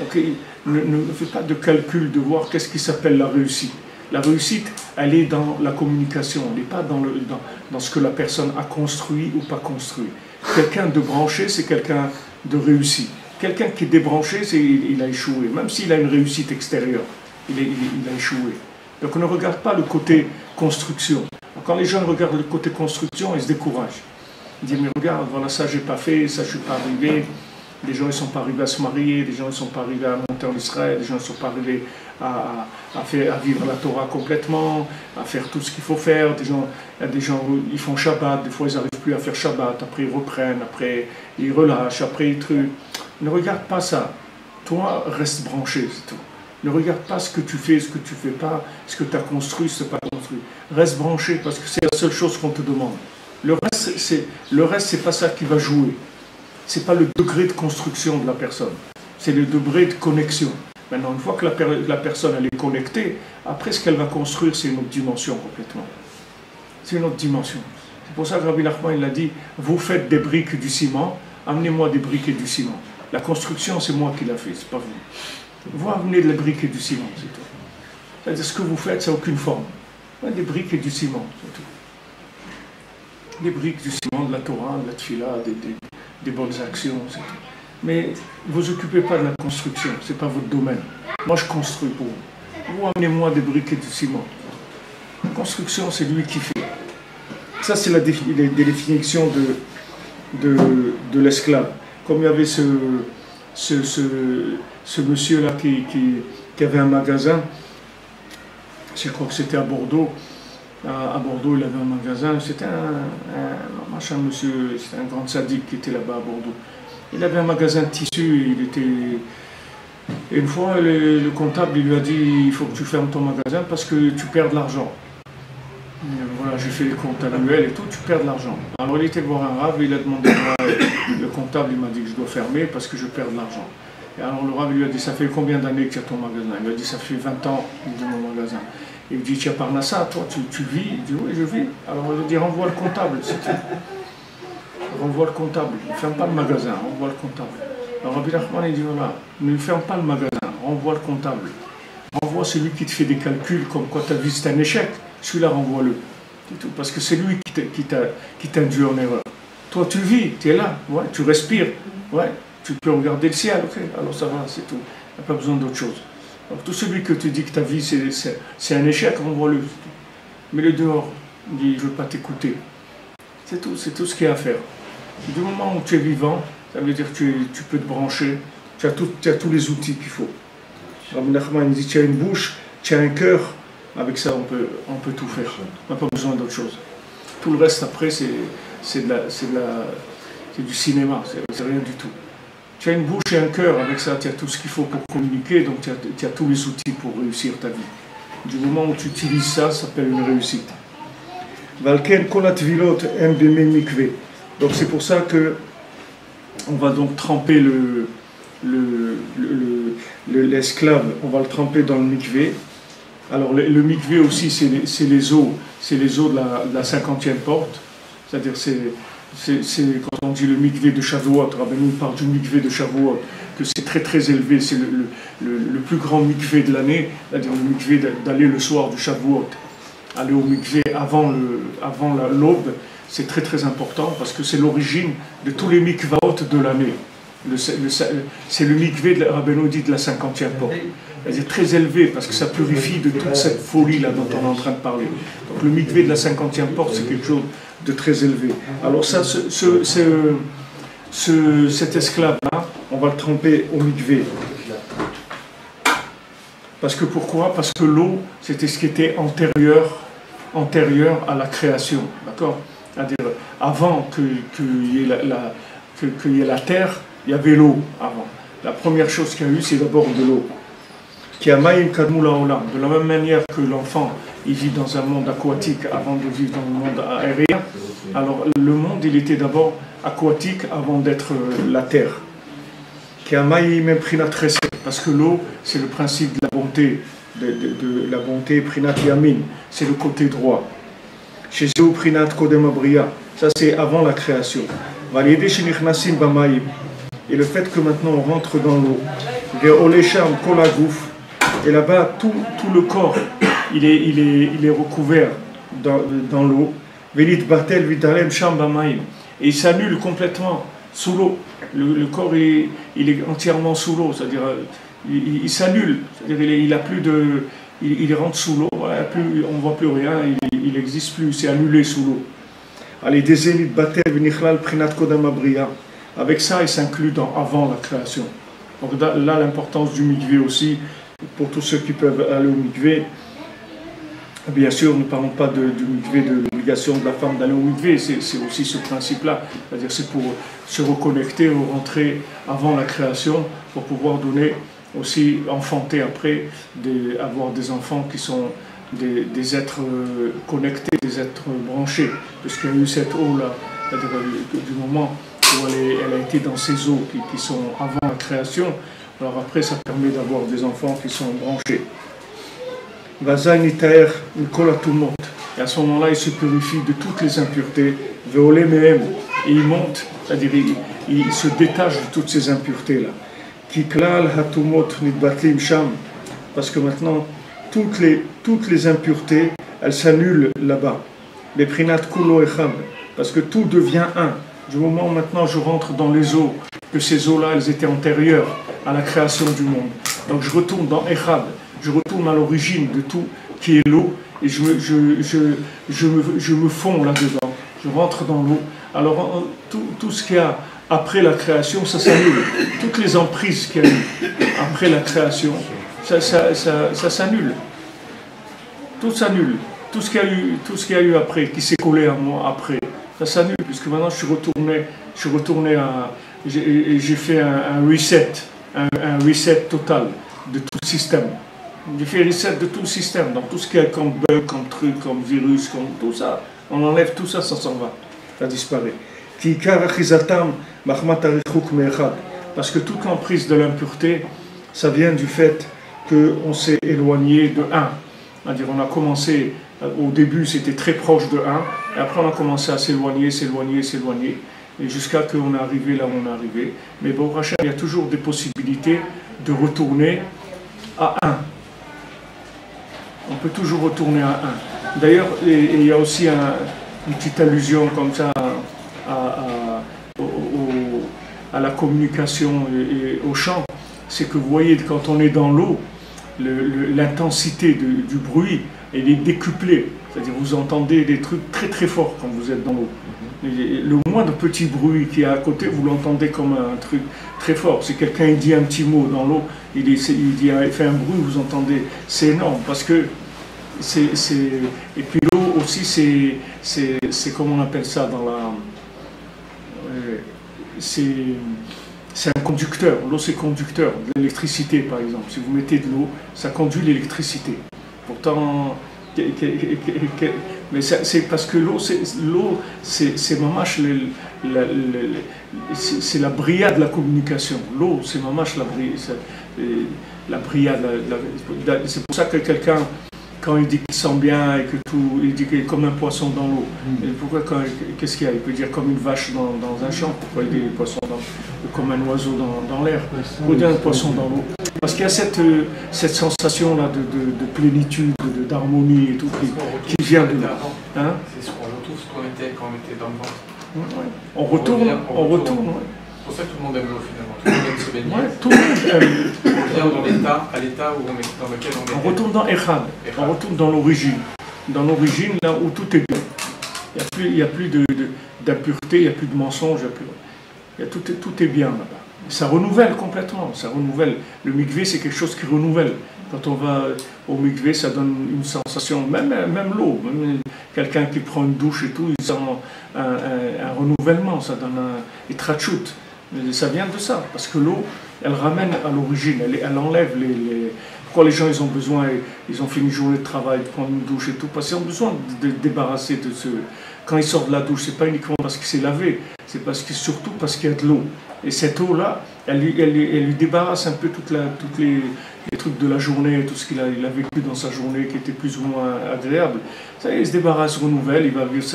Okay? Ne fais pas de calcul de voir qu'est-ce qui s'appelle la réussite. La réussite, elle est dans la communication, elle n'est pas dans ce que la personne a construit ou pas construit. Quelqu'un de branché, c'est quelqu'un de réussi. Quelqu'un qui est débranché, il a échoué. Même s'il a une réussite extérieure, il a échoué. Donc on ne regarde pas le côté construction. Quand les gens regardent le côté construction, ils se découragent. Ils disent, mais regarde, voilà, ça j'ai pas fait, ça je suis pas arrivé. Les gens ne sont pas arrivés à se marier, les gens ne sont pas arrivés à monter en Israël, les gens ne sont pas arrivés à vivre la Torah complètement, à faire tout ce qu'il faut faire. Il y a des gens, ils font Shabbat, des fois ils n'arrivent plus à faire Shabbat, après ils reprennent, après ils relâchent, après ils truquent. Ne regarde pas ça. Toi, reste branché, c'est tout. Ne regarde pas ce que tu fais, ce que tu ne fais pas, ce que tu as construit, ce que tu n'as pas construit. Reste branché parce que c'est la seule chose qu'on te demande. Le reste, c'est pas ça qui va jouer. Ce n'est pas le degré de construction de la personne. C'est le degré de connexion. Maintenant, une fois que la personne elle est connectée, après ce qu'elle va construire, c'est une autre dimension complètement. C'est une autre dimension. C'est pour ça que Rabbi Nachman il a dit, vous faites des briques et du ciment, amenez-moi des briques et du ciment. La construction, c'est moi qui l'a fait, c'est pas vous. Vous amenez des briques et du ciment, c'est tout. C'est-à-dire ce que vous faites, ça n'a aucune forme. Des briques et du ciment, c'est tout. Des briques, du ciment, de la Torah, de la Tfila, des bonnes actions, c'est tout. Mais ne vous occupez pas de la construction, ce n'est pas votre domaine. Moi, je construis pour vous. Vous amenez-moi des briques et du ciment. La construction, c'est lui qui fait. Ça, c'est la définition de l'esclave. Comme il y avait ce monsieur-là qui avait un magasin, je crois que c'était à Bordeaux. À Bordeaux, il avait un magasin. C'était un machin monsieur, c'était un grand sadique qui était là-bas à Bordeaux. Il avait un magasin de tissus. Et une fois, le comptable il lui a dit il faut que tu fermes ton magasin parce que tu perds de l'argent. Voilà, j'ai fait les comptes annuels et tout, tu perds de l'argent. Alors il était voir un rave, il a demandé le comptable, il m'a dit que je dois fermer parce que je perds de l'argent. Et alors le rave lui a dit ça fait combien d'années que tu as ton magasin? Il lui a dit ça fait 20 ans de mon magasin. Il lui dit tu as Parnassa, toi tu vis? Il dit oui je vis. Alors il lui dit renvoie le comptable, c'est tout. Renvoie le comptable, ne ferme pas le magasin, renvoie le comptable. Alors Rabbi Nachman il dit voilà, ne ferme pas le magasin, renvoie le comptable. Renvoie celui qui te fait des calculs comme quoi ta vie c'est un échec, celui-là renvoie-le. Tout, parce que c'est lui qui t'induit en erreur. Toi tu vis, tu es là, ouais, tu respires, ouais, tu peux regarder le ciel, ok, alors ça va, c'est tout. Il n'y a pas besoin d'autre chose. Alors tout celui que tu dis que ta vie c'est un échec, renvoie-le. Mais le dehors, il dit je ne veux pas t'écouter. C'est tout ce qu'il y a à faire. Du moment où tu es vivant, ça veut dire que tu peux te brancher, tu as tous les outils qu'il faut. Rabbi Nachman dit tu as une bouche, tu as un cœur, avec ça on peut tout faire. On n'a pas besoin d'autre chose. Tout le reste après c'est du cinéma, c'est rien du tout. Tu as une bouche et un cœur, avec ça tu as tout ce qu'il faut pour communiquer, donc tu as tous les outils pour réussir ta vie. Du moment où tu utilises ça, ça s'appelle une réussite. Valken kolat vilot en bemé mikvé. Donc c'est pour ça que on va donc tremper l'esclave, on va le tremper dans le mikvé. Alors le mikvé aussi c'est les eaux de la 50e porte. C'est-à-dire c'est quand on dit le mikvé de Shavuot, Rabbeinu parle du mikvé de Shavuot, que c'est très très élevé, c'est le plus grand mikvé de l'année, c'est-à-dire le mikvé d'aller le soir du Shavuot. Aller au mikvé avant l'aube, c'est très très important parce que c'est l'origine de tous les mikvaot de l'année. C'est le mikvé de Rabbeinu dit de la 50e porte. C'est très élevé parce que ça purifie de toute cette folie-là dont on est en train de parler. Donc le mikvé de la 50e porte, c'est quelque chose de très élevé. Alors ça, cet esclave-là, on va le tremper au mikvé. Parce que pourquoi? Parce que l'eau, c'était ce qui était antérieur à la création. D'accord? C'est-à-dire, avant qu'il y ait la terre, il y avait l'eau avant. La première chose qu'il y a eu, c'est d'abord de l'eau. Qui a maïm kadmou laolam. De la même manière que l'enfant, il vit dans un monde aquatique avant de vivre dans le monde aérien. Alors, le monde, il était d'abord aquatique avant d'être la terre. Qui a maïm prinat chesed. Parce que l'eau, c'est le principe de la bonté, de la bonté prinat yamin. C'est le côté droit. Chez eux, prinat kodem abria. Ça, c'est avant la création. Validé chez nichnasim bamaïm. Et le fait que maintenant on rentre dans l'eau, ve'olesham kol hagouf, et là-bas tout le corps il est recouvert dans l'eau, ve'lit batel vitalem sham bamaim, et il s'annule complètement sous l'eau. Le corps il est entièrement sous l'eau, c'est-à-dire il s'annule, c'est-à-dire il rentre sous l'eau, voilà, plus, on ne voit plus rien, il n'existe plus, c'est annulé sous l'eau. Allez, des élites bater v'nichlal prinat kodam abriya. Avec ça, il s'inclut dans avant la création. Donc là, l'importance du mikvé aussi, pour tous ceux qui peuvent aller au mikvé. Bien sûr, nous ne parlons pas du mikvé, de l'obligation de la femme d'aller au mikvé, c'est aussi ce principe-là. C'est-à-dire c'est pour se reconnecter ou rentrer avant la création, pour pouvoir donner aussi, enfanter après, avoir des enfants qui sont des êtres connectés, des êtres branchés. Puisqu'il y a eu cette eau-là, c'est-à-dire du moment où elle a été dans ces eaux qui sont avant la création, alors après ça permet d'avoir des enfants qui sont branchés. Et à ce moment-là, il se purifie de toutes les impuretés. Et il monte, c'est-à-dire il se détache de toutes ces impuretés-là. Parce que maintenant, toutes les impuretés, elles s'annulent là-bas. Les prinat kulo echad, parce que tout devient un. Du moment où maintenant je rentre dans les eaux, que ces eaux-là, elles étaient antérieures à la création du monde. Donc je retourne dans echad. Je retourne à l'origine de tout qui est l'eau et je me fonds là-dedans. Je rentre dans l'eau. Alors tout ce qu'il y a après la création, ça s'annule. Toutes les emprises qu'il y a eu après la création, ça s'annule. Tout s'annule. Tout ce qu'il y a eu après, qui s'est collé à moi après, ça s'annule. Puisque maintenant je suis retourné à... J'ai fait un reset total de tout le système. J'ai fait reset de tout le système, donc tout ce qu'il y a comme bug, comme truc, comme virus, comme tout ça, on enlève tout ça, ça s'en va, ça disparaît. Parce que toute l'emprise de l'impureté, ça vient du fait qu'on s'est éloigné de 1. C'est-à-dire on a commencé, au début c'était très proche de 1, et après on a commencé à s'éloigner, et jusqu'à qu'on est arrivé là où on est arrivé. Mais bon, Rachel, il y a toujours des possibilités de retourner à 1. On peut toujours retourner à 1. D'ailleurs, il y a aussi une petite allusion comme ça à la communication et au chant. C'est que vous voyez, quand on est dans l'eau, l'intensité du bruit, elle est décuplée. C'est-à-dire vous entendez des trucs très très forts quand vous êtes dans l'eau. Le moindre petit bruit qui est à côté, vous l'entendez comme un truc très fort. Si quelqu'un dit un petit mot dans l'eau, il fait un bruit, vous entendez, c'est énorme parce que et puis l'eau aussi c'est comment on appelle ça dans la c'est un conducteur. L'eau c'est conducteur de l'électricité par exemple. Si vous mettez de l'eau, ça conduit l'électricité. Pourtant mais c'est parce que l'eau c'est mamache c'est la brillade de la communication. L'eau c'est mamache la brillade. C'est pour ça que quelqu'un, quand il dit qu'il sent bien et que tout, il dit qu'il est comme un poisson dans l'eau. Et pourquoi qu'est-ce qu'il y a? Il peut dire comme une vache dans un champ. Pourquoi il dit poisson comme un oiseau dans l'air? Pourquoi il dit un poisson dans l'eau? Parce qu'il y a cette sensation-là de plénitude, d'harmonie et tout qui vient de là. Hein? C'est ce qu'on retrouve quand on était dans le ventre. Ouais. On retourne. Ouais. C'est pour ça que tout le monde aime l'eau finalement. Tout le monde aime se baigner. Ouais, tout le monde aime. On revient à l'état dans lequel on était. On retourne dans Echad. On retourne dans l'origine. Dans l'origine, là où tout est bien. Il n'y a plus d'impureté, il n'y a plus de mensonge, tout est bien là-bas. Ça renouvelle complètement, ça renouvelle. Le mikvé, c'est quelque chose qui renouvelle. Quand on va au mikvé, ça donne une sensation, même l'eau, même quelqu'un qui prend une douche et tout, il sent un renouvellement, ça donne un trachut. Ça vient de ça, parce que l'eau, elle ramène à l'origine, elle enlève Pourquoi les gens ils ont besoin, ils ont fait une journée de travail, de prendre une douche et tout, parce qu'ils ont besoin de débarrasser de ce... Quand ils sortent de la douche, c'est pas uniquement parce qu'il s'est lavé, c'est surtout parce qu'il y a de l'eau. Et cette eau-là, elle lui débarrasse un peu tous les trucs de la journée, tout ce qu'il a vécu dans sa journée qui était plus ou moins agréable. Ça, il se débarrasse, renouvelle, il va vivre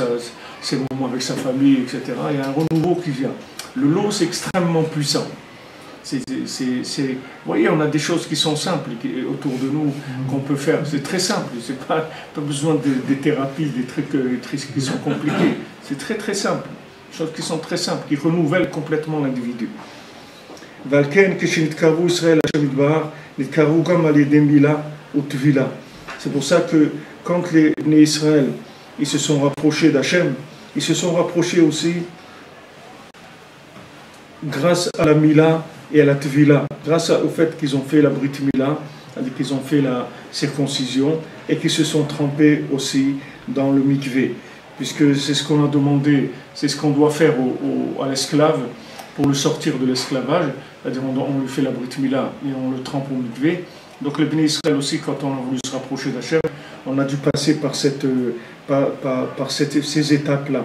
ses moments avec sa famille, etc. Il y a un renouveau qui vient. L'eau, c'est extrêmement puissant. Vous voyez, on a des choses qui sont simples autour de nous, qu'on peut faire. C'est très simple, c'est pas besoin des thérapies, des trucs qui sont compliqués. C'est très très simple. Des choses qui sont très simples, qui renouvellent complètement l'individu. C'est pour ça que quand les Bnei Israël ils se sont rapprochés d'Hachem, ils se sont rapprochés aussi grâce à la Mila et à la Tvila, grâce au fait qu'ils ont fait la Brit Mila, c'est-à-dire qu'ils ont fait la circoncision et qu'ils se sont trempés aussi dans le mikvé, puisque c'est ce qu'on a demandé, c'est ce qu'on doit faire à l'esclave pour le sortir de l'esclavage, c'est-à-dire on lui fait la Brit Mila et on le trempe au mikvé. Donc les Bnei Israël aussi, quand on a voulu se rapprocher d'Hachem, on a dû passer par ces étapes-là.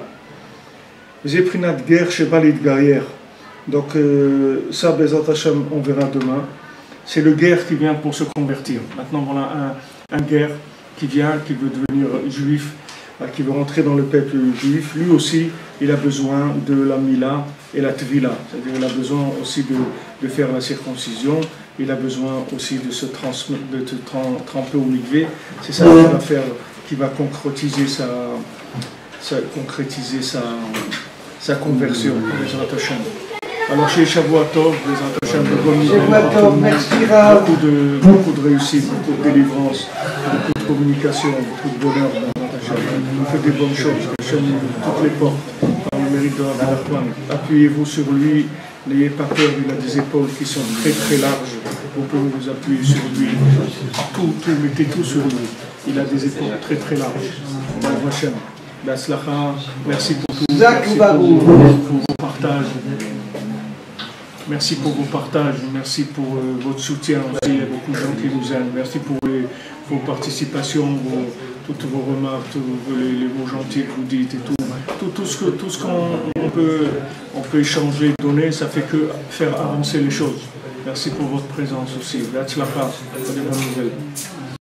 Zeprinat guerre chez Balid Gaïer. Donc ça, Bezat Hashem, on verra demain. C'est le guerre qui vient pour se convertir. Maintenant, voilà un guerre qui vient, qui veut devenir juif, qui veut rentrer dans le peuple juif. Lui aussi, il a besoin de la Mila et la Tvila. C'est-à-dire il a besoin aussi de faire la circoncision. Il a besoin aussi de se tremper au mikvé. C'est ça qu'il va faire, qui va concrétiser sa conversion. Alors chez Shavuatov, beaucoup de réussite, beaucoup de délivrance, beaucoup de communication, beaucoup de bonheur, que des bonnes choses, toutes les portes, par le mérite de Rabbi Nachman. Appuyez-vous sur lui, n'ayez pas peur, il a des épaules qui sont très très larges, vous pouvez vous appuyer sur lui, mettez tout sur lui, il a des épaules très très larges. Merci pour tout, merci pour vos partages. Merci pour vos partages, merci pour votre soutien aussi, il y a beaucoup de gens qui nous aiment. Merci pour vos participations, toutes vos remarques, les mots gentils que vous dites et tout ce qu'on peut échanger, donner, ça fait que faire avancer les choses. Merci pour votre présence aussi. That's la part, des bonnes nouvelles.